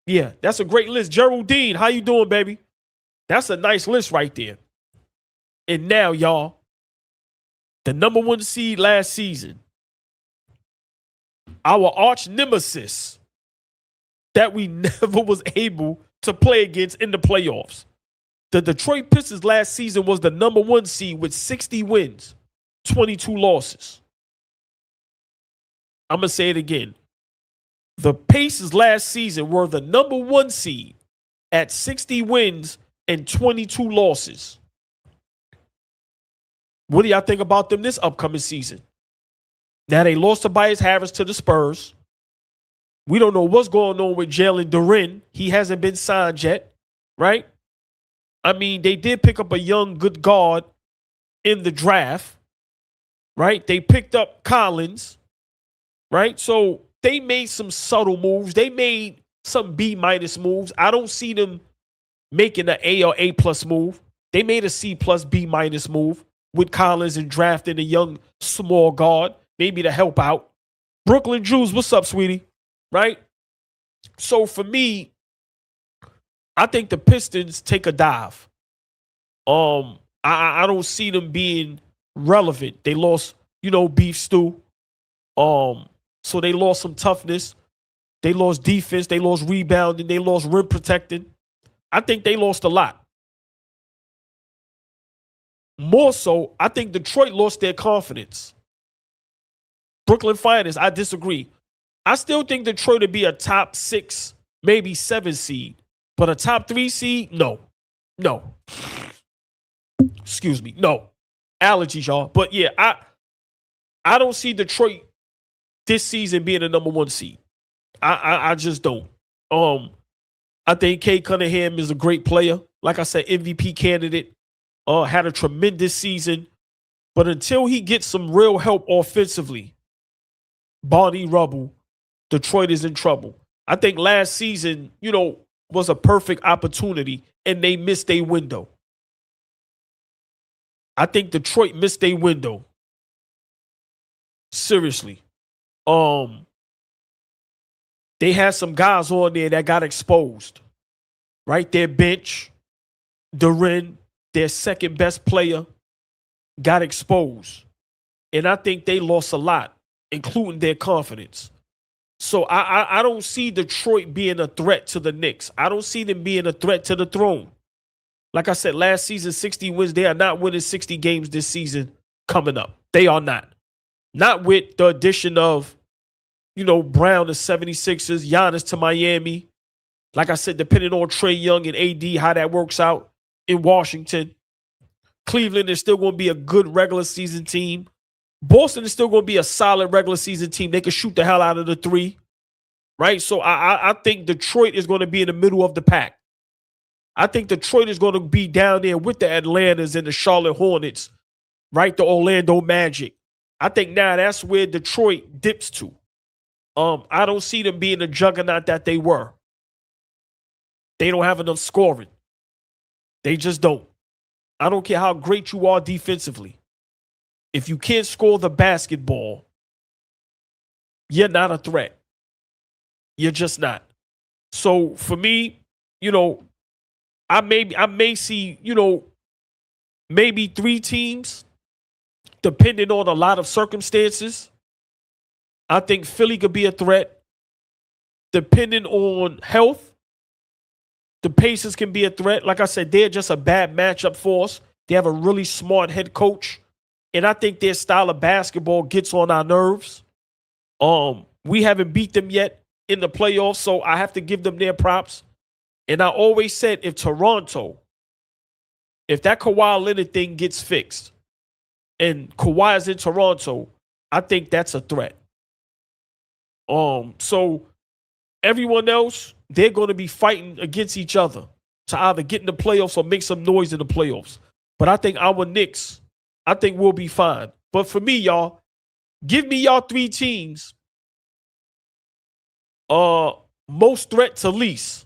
Yeah, that's a great list. Geraldine, how you doing, baby? That's a nice list right there. And now, y'all, the number 1 seed last season, our arch nemesis that we never was able to play against in the playoffs. The Detroit Pistons last season was the number 1 seed with 60 wins, 22 losses. I'm going to say it again. The Pacers last season were the number 1 seed at 60 wins and 22 losses. What do y'all think about them this upcoming season? Now they lost Tobias Harris to the Spurs. We don't know what's going on with Jalen Duren. He hasn't been signed yet, right? I mean, they did pick up a young good guard in the draft, right? They picked up Collins, right? So they made some subtle moves. They made some B- moves. I don't see them making an A or A+ move. They made a C+ B- move with Collins and drafting a young small guard, maybe to help out. Brooklyn Jews, what's up, sweetie? Right? So for me, I think the Pistons take a dive. I don't see them being relevant. They lost, Beef Stew. So they lost some toughness. They lost defense. They lost rebounding. They lost rim protecting. I think they lost a lot. More so, I think Detroit lost their confidence. Brooklyn Finest, I disagree. I still think Detroit would be a top 6, maybe 7 seed. But a top 3 seed, no. Excuse me, no. Allergies, y'all. But yeah, I don't see Detroit this season being a number 1 seed. I just don't. I think Cade Cunningham is a great player. Like I said, MVP candidate. had a tremendous season. But until he gets some real help offensively, Barney Rubble, Detroit is in trouble. I think last season, was a perfect opportunity, and they missed their window. I think Detroit missed their window. Seriously. They had some guys on there that got exposed. Right? Their bench, Duren, their second best player, got exposed. And I think they lost a lot, including their confidence. So I don't see Detroit being a threat to the Knicks. I don't see them being a threat to the throne. Like I said, last season, 60 wins. They are not winning 60 games this season coming up. They are not. Not with the addition of, Brown to 76ers, Giannis to Miami. Like I said, depending on Trae Young and AD, how that works out in Washington. Cleveland is still going to be a good regular season team. Boston is still going to be a solid regular season team. They can shoot the hell out of the three, right? So I think Detroit is going to be in the middle of the pack. I think Detroit is going to be down there with the Atlantas and the Charlotte Hornets, right? The Orlando Magic. I think now that's where Detroit dips to. I don't see them being the juggernaut that they were. They don't have enough scoring. They just don't. I don't care how great you are defensively. If you can't score the basketball, you're not a threat. You're just not. So for me, I may see, maybe 3 teams, depending on a lot of circumstances. I think Philly could be a threat. Depending on health, the Pacers can be a threat. Like I said, they're just a bad matchup for us. They have a really smart head coach. And I think their style of basketball gets on our nerves. We haven't beat them yet in the playoffs, so I have to give them their props. And I always said if that Kawhi Leonard thing gets fixed and Kawhi is in Toronto, I think that's a threat. So everyone else, they're going to be fighting against each other to either get in the playoffs or make some noise in the playoffs. But I think our Knicks, we'll be fine. But for me, y'all, give me y'all 3 teams. Most threat to least.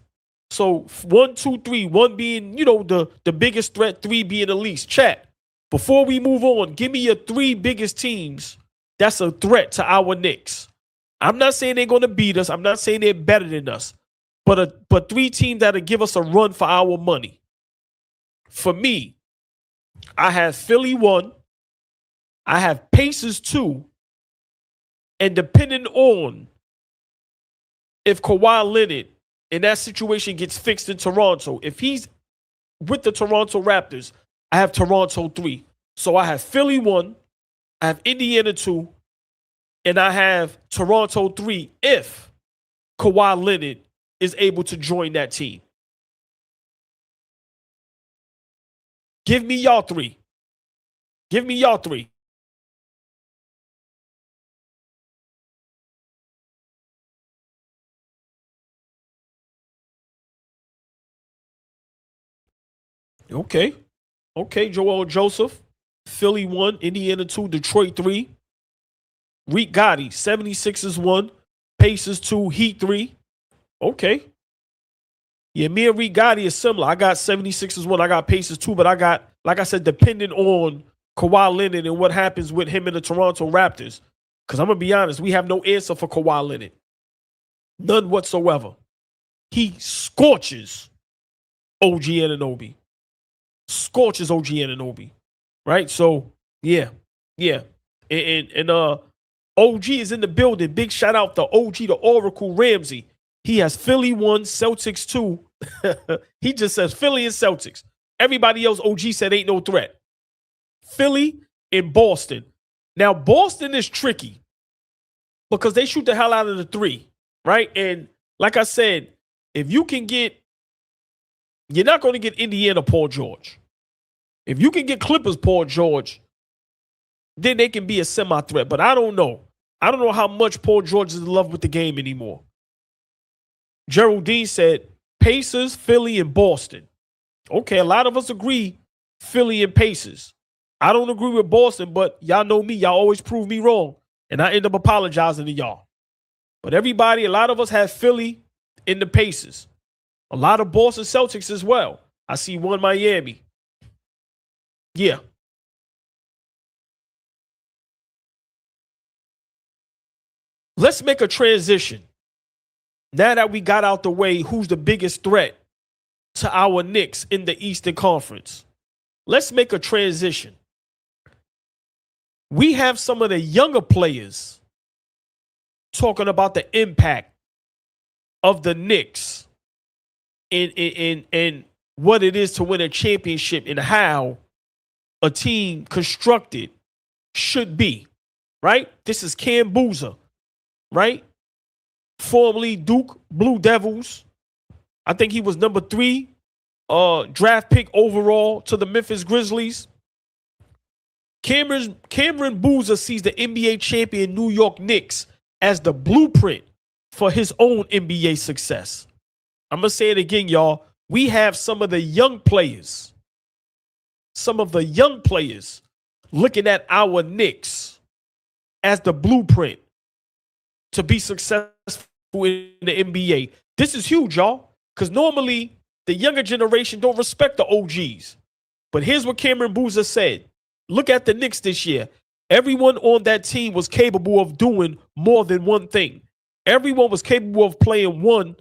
So 1, 2, 3. 1 being, the biggest threat, 3 being the least. Chat. Before we move on, give me your 3 biggest teams that's a threat to our Knicks. I'm not saying they're going to beat us. I'm not saying they're better than us. But 3 teams that'll give us a run for our money. For me, I have Philly 1. I have Pacers 2. And depending on if Kawhi Leonard in that situation gets fixed in Toronto, if he's with the Toronto Raptors, I have Toronto 3. So I have Philly 1. I have Indiana 2. And I have Toronto 3 if Kawhi Leonard is able to join that team. Give me y'all 3. Give me y'all 3. Okay. Joel Joseph, Philly 1, Indiana 2, Detroit 3. Reek Gotti, 76ers 1, Pacers 2, Heat 3. Okay. Yeah, me and Reek Gotti is similar. I got 76ers 1, I got Pacers 2, but I got, like I said, depending on Kawhi Leonard and what happens with him and the Toronto Raptors. Because I'm going to be honest, we have no answer for Kawhi Leonard. None whatsoever. He scorches OG Anunoby. Scorches OG Anunoby. Right? So, yeah. And OG is in the building. Big shout out to OG, the Oracle Ramsey. He has Philly 1, Celtics 2. He just says Philly and Celtics. Everybody else, OG said ain't no threat. Philly and Boston. Now, Boston is tricky because they shoot the hell out of the 3, right? And like I said, if you can get, you're not going to get Indiana Paul George. If you can get Clippers Paul George, then they can be a semi-threat. But I don't know. I don't know how much Paul George is in love with the game anymore. Geraldine said Pacers, Philly, and Boston. Okay, a lot of us agree Philly and Pacers. I don't agree with Boston, but y'all know me. Y'all always prove me wrong. And I end up apologizing to y'all. But everybody, a lot of us have Philly in the Pacers. A lot of Boston Celtics as well. I see one Miami. Yeah. Let's make a transition. Now that we got out the way, who's the biggest threat to our Knicks in the Eastern Conference? Let's make a transition. We have some of the younger players talking about the impact of the Knicks in what it is to win a championship and how a team constructed should be, right? This is Cam Boozer, right? Formerly Duke Blue Devils. I think he was number 3 draft pick overall to the Memphis Grizzlies. Cameron Boozer sees the NBA champion New York Knicks as the blueprint for his own NBA success. I'm going to say it again, y'all. We have some of the young players looking at our Knicks as the blueprint to be successful in the NBA. This is huge, y'all, because normally the younger generation don't respect the OGs. But here's what Cameron Boozer said. Look at the Knicks this year. Everyone on that team was capable of doing more than one thing. Everyone was capable of playing on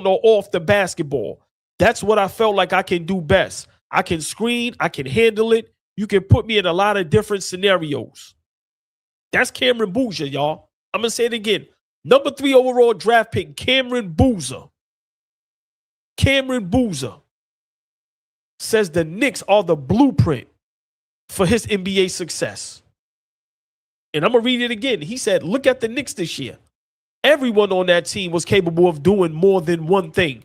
or off the basketball. That's what I felt like I can do best. I can screen. I can handle it. You can put me in a lot of different scenarios. That's Cameron Boozer, y'all. I'm going to say it again. Number 3 overall draft pick, Cameron Boozer. Cameron Boozer says the Knicks are the blueprint for his NBA success. And I'm going to read it again. He said, look at the Knicks this year. Everyone on that team was capable of doing more than one thing.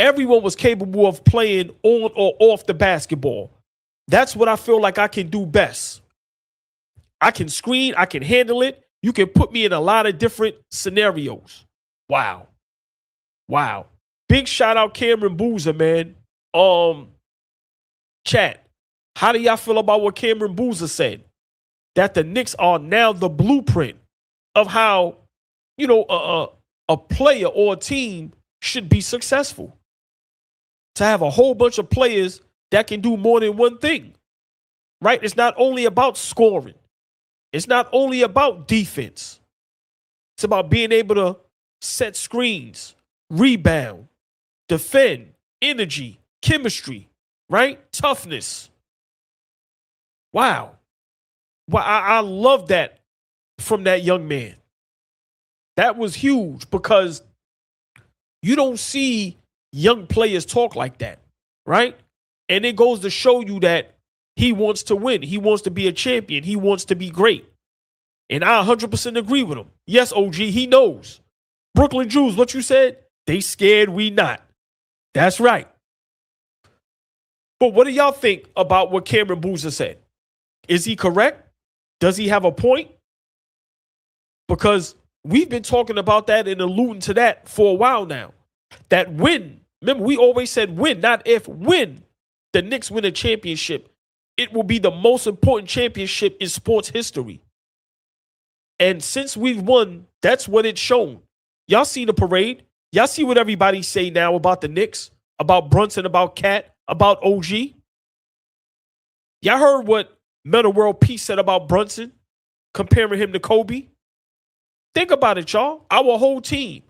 Everyone was capable of playing on or off the basketball. That's what I feel like I can do best. I can screen. I can handle it. You can put me in a lot of different scenarios. Wow. Wow. Big shout out Cameron Boozer, man. Chat, how do y'all feel about what Cameron Boozer said? That the Knicks are now the blueprint of how, a player or a team should be successful. To have a whole bunch of players that can do more than one thing, right? It's not only about scoring. It's not only about defense. It's about being able to set screens, rebound, defend, energy, chemistry, right? Toughness. Wow. Well, I love that from that young man. That was huge because you don't see young players talk like that, right? And it goes to show you that he wants to win. He wants to be a champion. He wants to be great. And I 100% agree with him. Yes, OG, he knows. Brooklyn Jews, what you said? They scared, we not. That's right. But what do y'all think about what Cameron Boozer said? Is he correct? Does he have a point? Because we've been talking about that and alluding to that for a while now. That win, remember we always said win, not if, when the Knicks win a championship, it will be the most important championship in sports history. And since we've won, that's what it's shown. Y'all see the parade. Y'all see what everybody say now about the Knicks, about Brunson, about Cat, about OG. Y'all heard what Meta World Peace said about Brunson, comparing him to Kobe. Think about it, y'all. Our whole team.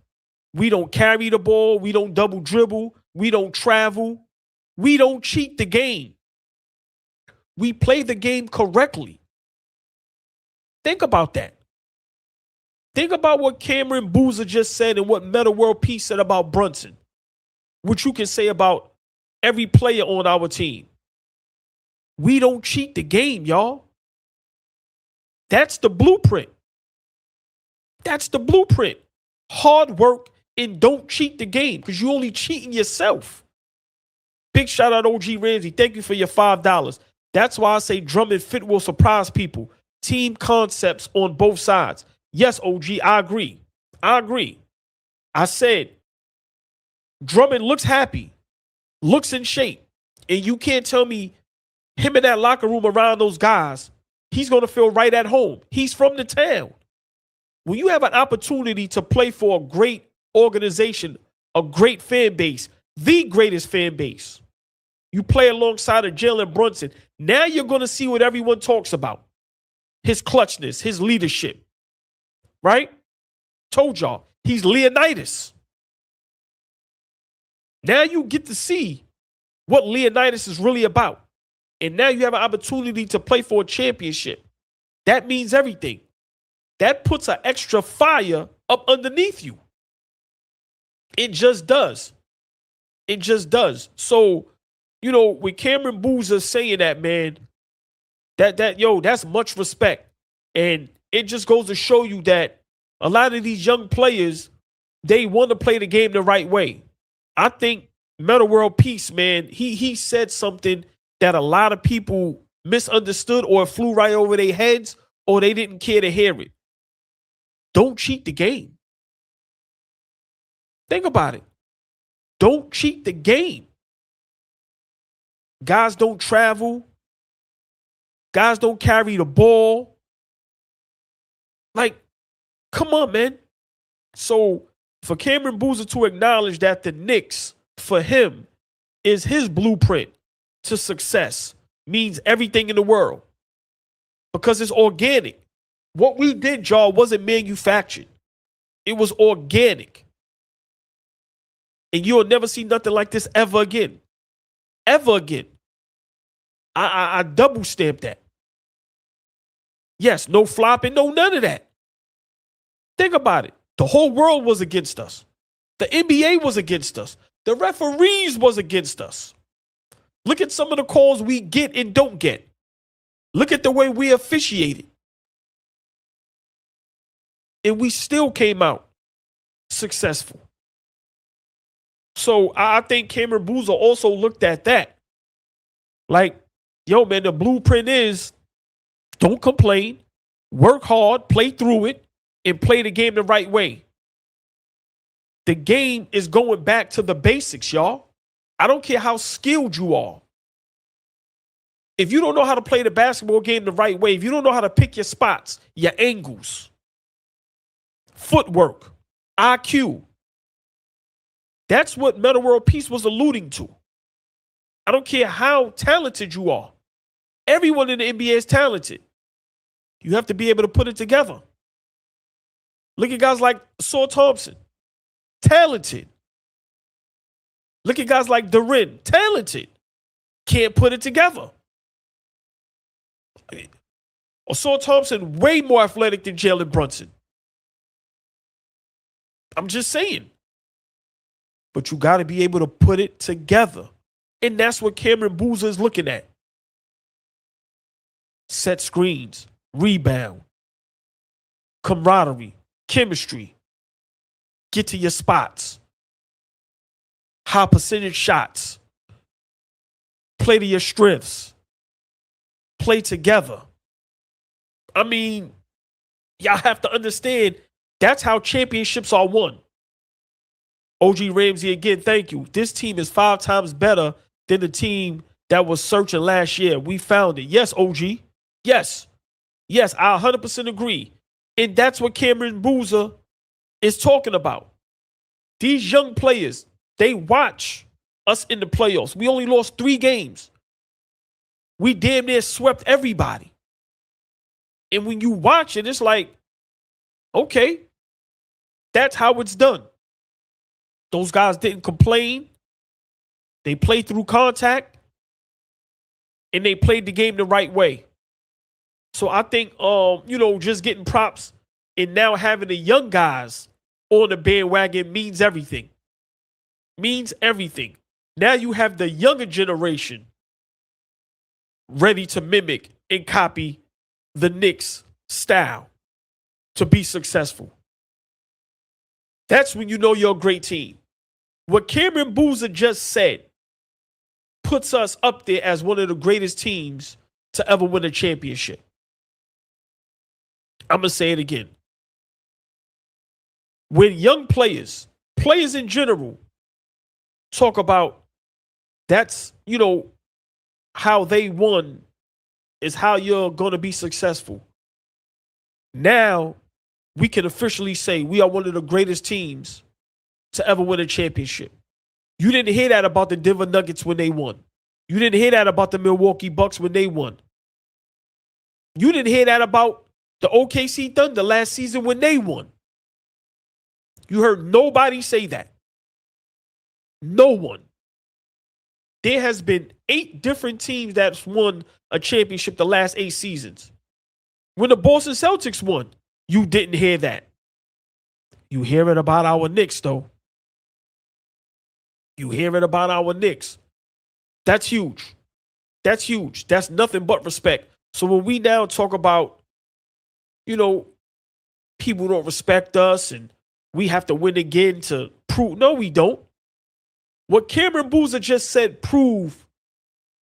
We don't carry the ball. We don't double dribble. We don't travel. We don't cheat the game. We play the game correctly. Think about that. Think about what Cameron Boozer just said and what Meta World Peace said about Brunson, which you can say about every player on our team. We don't cheat the game, y'all. That's the blueprint. That's the blueprint. Hard work and don't cheat the game because you're only cheating yourself. Big shout out OG Ramsey. Thank you for your $5. That's why I say Drummond fit will surprise people. Team concepts on both sides. Yes, OG, I agree. I said Drummond looks happy, looks in shape, and you can't tell me him in that locker room around those guys, he's going to feel right at home. He's from the town. When you have an opportunity to play for a great organization, a great fan base, the greatest fan base, you play alongside of Jalen Brunson, now you're going to see what everyone talks about. His clutchness, his leadership, right? Told y'all, he's Leonidas. Now you get to see what Leonidas is really about. And now you have an opportunity to play for a championship. That means everything. That puts an extra fire up underneath you. It just does. It just does. So, with Cameron Boozer saying that, man, that's much respect. And it just goes to show you that a lot of these young players, they want to play the game the right way. I think Metta World Peace, man, he said something that a lot of people misunderstood or flew right over their heads or they didn't care to hear it. Don't cheat the game. Think about it. Don't cheat the game. Guys don't travel. Guys don't carry the ball. Like, come on, man. So for Cameron Boozer to acknowledge that the Knicks, for him, is his blueprint to success means everything in the world. Because it's organic. What we did, y'all, wasn't manufactured. It was organic. And you'll never see nothing like this ever again. Ever again. I double stamp that. Yes, no flopping, no none of that. Think about it. The whole world was against us. The NBA was against us. The referees was against us. Look at some of the calls we get and don't get. Look at the way we officiated. And we still came out successful. So I think Cameron Boozer also looked at that. Like, yo, man, the blueprint is don't complain, work hard, play through it, and play the game the right way. The game is going back to the basics, y'all. I don't care how skilled you are. If you don't know how to play the basketball game the right way, if you don't know how to pick your spots, your angles, footwork, IQ, that's what Metta World Peace was alluding to. I don't care how talented you are. Everyone in the NBA is talented. You have to be able to put it together. Look at guys like Saul Thompson. Talented. Look at guys like Duren. Talented. Can't put it together. Saul Thompson, way more athletic than Jalen Brunson. I'm just saying. But you got to be able to put it together. And that's what Cameron Boozer is looking at. Set screens, rebound, camaraderie, chemistry, get to your spots, high percentage shots, play to your strengths, play together. I mean, y'all have to understand that's how championships are won. OG Ramsey, again, thank you. This team is 5 times better than the team that was searching last year. We found it. Yes, OG. Yes. Yes, I 100% agree. And that's what Cameron Boozer is talking about. These young players, they watch us in the playoffs. We only lost 3 games. We damn near swept everybody. And when you watch it, it's like, okay, that's how it's done. Those guys didn't complain. They played through contact. And they played the game the right way. So I think, just getting props and now having the young guys on the bandwagon means everything. Means everything. Now you have the younger generation ready to mimic and copy the Knicks style to be successful. That's when you know you're a great team. What Cameron Boozer just said puts us up there as one of the greatest teams to ever win a championship. I'm going to say it again. When young players in general, talk about that's, how they won is how you're going to be successful. Now, we can officially say we are one of the greatest teams to ever win a championship. You didn't hear that about the Denver Nuggets when they won. You didn't hear that about the Milwaukee Bucks when they won. You didn't hear that about the OKC Thunder last season when they won. You heard nobody say that. No one. There has been 8 different teams that's won a championship the last 8 seasons. When the Boston Celtics won, you didn't hear that. You hear it about our Knicks, though. You hear it about our Knicks. That's huge. That's huge. That's nothing but respect. So when we now talk about, people don't respect us and we have to win again to prove, no, we don't. What Cameron Boozer just said prove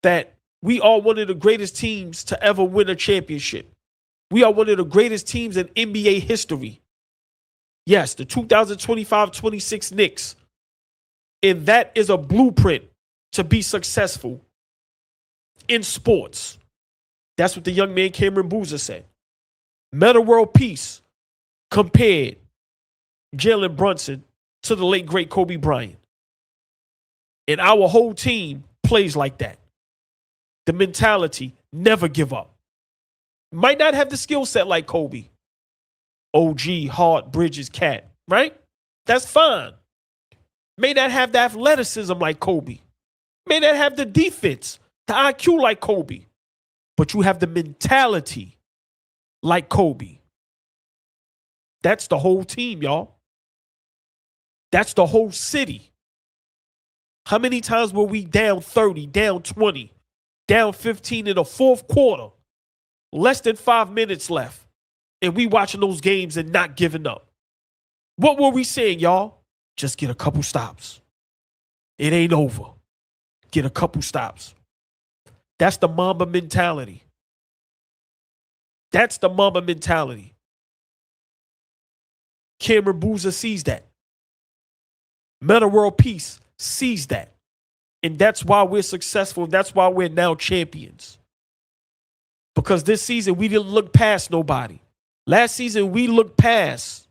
that we are one of the greatest teams to ever win a championship. We are one of the greatest teams in NBA history. Yes, the 2025-26 Knicks. And that is a blueprint to be successful in sports. That's what the young man Cameron Boozer said. Meta World Peace compared Jalen Brunson to the late, great Kobe Bryant. And our whole team plays like that. The mentality, never give up. Might not have the skill set like Kobe, OG, Hart, Bridges, Cat, right? That's fine. May not have the athleticism like Kobe. May not have the defense, the IQ like Kobe. But you have the mentality like Kobe. That's the whole team, y'all. That's the whole city. How many times were we down 30, down 20, down 15 in the fourth quarter? Less than 5 minutes left. And we watching those games and not giving up. What were we saying, y'all? Just get a couple stops. It ain't over. Get a couple stops. That's the Mamba mentality. That's the Mamba mentality. Cameron Boozer sees that. Meta World Peace sees that. And that's why we're successful. That's why we're now champions. Because this season, we didn't look past nobody. Last season, we looked past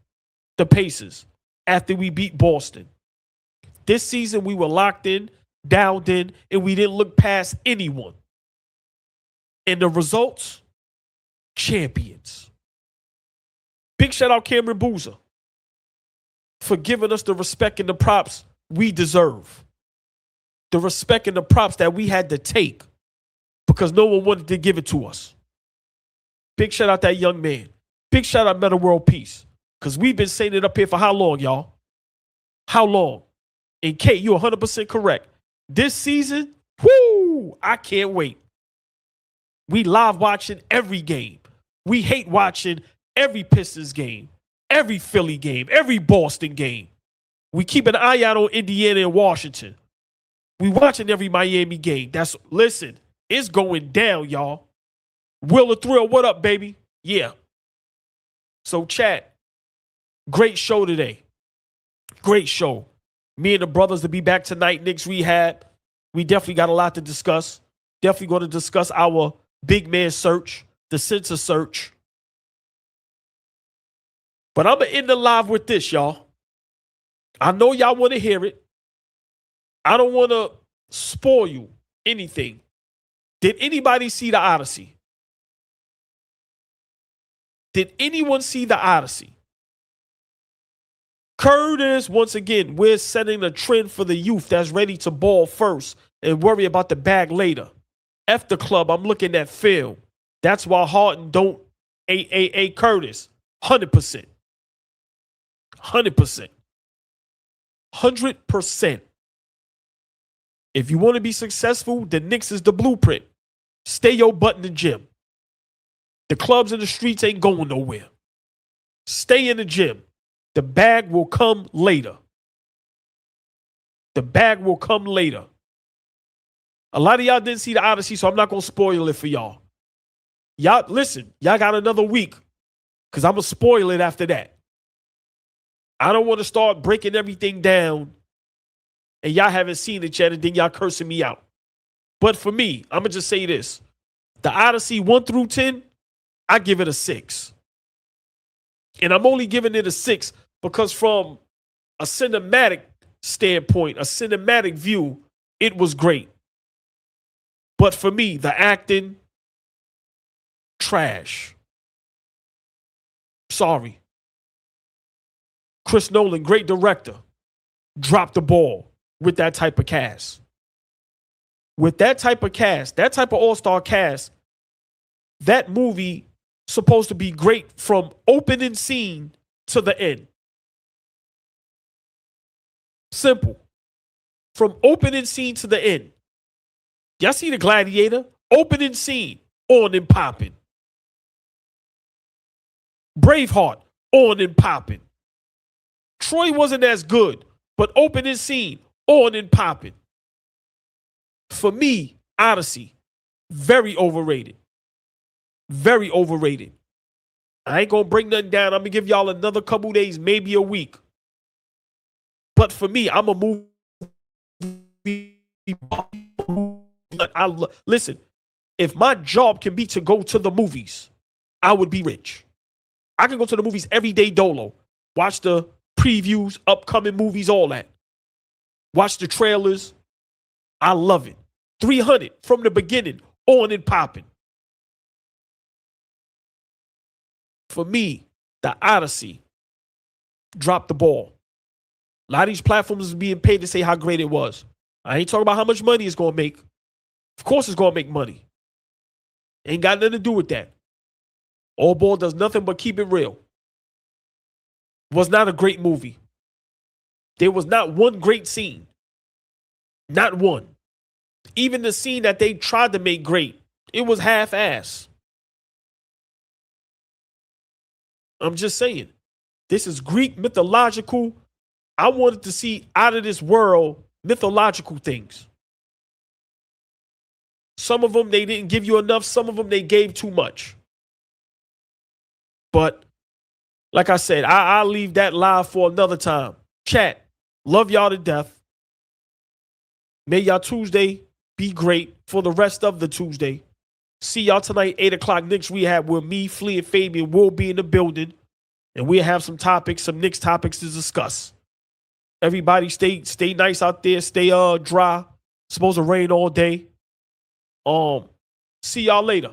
the Pacers after we beat Boston. This season, we were locked in, downed in, and we didn't look past anyone. And the results, champions. Big shout out Cameron Boozer for giving us the respect and the props we deserve. The respect and the props that we had to take because no one wanted to give it to us. Big shout out that young man. Big shout out Meta World Peace. Because we've been saying it up here for how long, y'all? How long? And Kate, you're 100% correct. This season, whoo, I can't wait. We live watching every game. We hate watching every Pistons game, every Philly game, every Boston game. We keep an eye out on Indiana and Washington. We watching every Miami game. Listen, it's going down, y'all. Will of Thrill, what up, baby? Yeah. So, chat, great show today. Great show. Me and the brothers to be back tonight, Knicks Rehab. We definitely got a lot to discuss. Definitely going to discuss our big man search, the censor search. But I'm going to end the live with this, y'all. I know y'all want to hear it. I don't want to spoil you anything. Did anybody see the Odyssey? Did anyone see the Odyssey? Curtis, once again, we're setting a trend for the youth that's ready to ball first and worry about the bag later. F the club, I'm looking at film. That's why Harden don't Curtis. 100%. 100%. 100%. If you want to be successful, the Knicks is the blueprint. Stay your butt in the gym. The clubs in the streets ain't going nowhere. Stay in the gym. The bag will come later. The bag will come later. A lot of y'all didn't see the Odyssey, so I'm not going to spoil it for y'all. Y'all, listen, y'all got another week because I'm going to spoil it after that. I don't want to start breaking everything down and y'all haven't seen it yet and then y'all cursing me out. But for me, I'm going to just say this. The Odyssey 1 through 10, I give it a 6. And I'm only giving it a 6 because from a cinematic standpoint, a cinematic view, it was great. But for me, the acting, trash. Sorry. Chris Nolan, great director, dropped the ball with that type of cast. With that type of cast, that type of all-star cast, that movie supposed to be great from opening scene to the end. Simple. From opening scene to the end. Y'all see the Gladiator? Opening scene, on and popping. Braveheart, on and popping. Troy wasn't as good, but opening scene, on and popping. For me, Odyssey, very overrated. Very overrated. I ain't gonna bring nothing down. I'm gonna give y'all another couple days, maybe a week. But for me, I'm a movie. Listen, if my job can be to go to the movies, I would be rich. I can go to the movies every day dolo. Watch the previews, upcoming movies, all that. Watch the trailers. I love it. 300 from the beginning, on and popping. For me, the Odyssey dropped the ball. A lot of these platforms is being paid to say how great it was. I ain't talking about how much money it's going to make. Of course it's going to make money. Ain't got nothing to do with that. All Ball does nothing but keep it real. Was not a great movie. There was not one great scene. Not one. Even the scene that they tried to make great, it was half-ass. I'm just saying. This is Greek mythological. I wanted to see out of this world mythological things. Some of them they didn't give you enough. Some of them they gave too much. But like I said, I'll leave that live for another time. Chat, love y'all to death. May y'all Tuesday be great for the rest of the Tuesday. See y'all tonight, 8 o'clock Knicks Rehab, where me, Flea, and Fabian will be in the building. And we'll have some topics, some Knicks topics to discuss. Everybody stay nice out there. Stay dry. It's supposed to rain all day. See y'all later.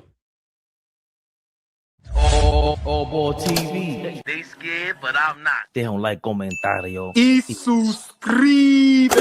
All Ball TV. They scared, but I'm not. Deja un like, comentario. Y suscribe.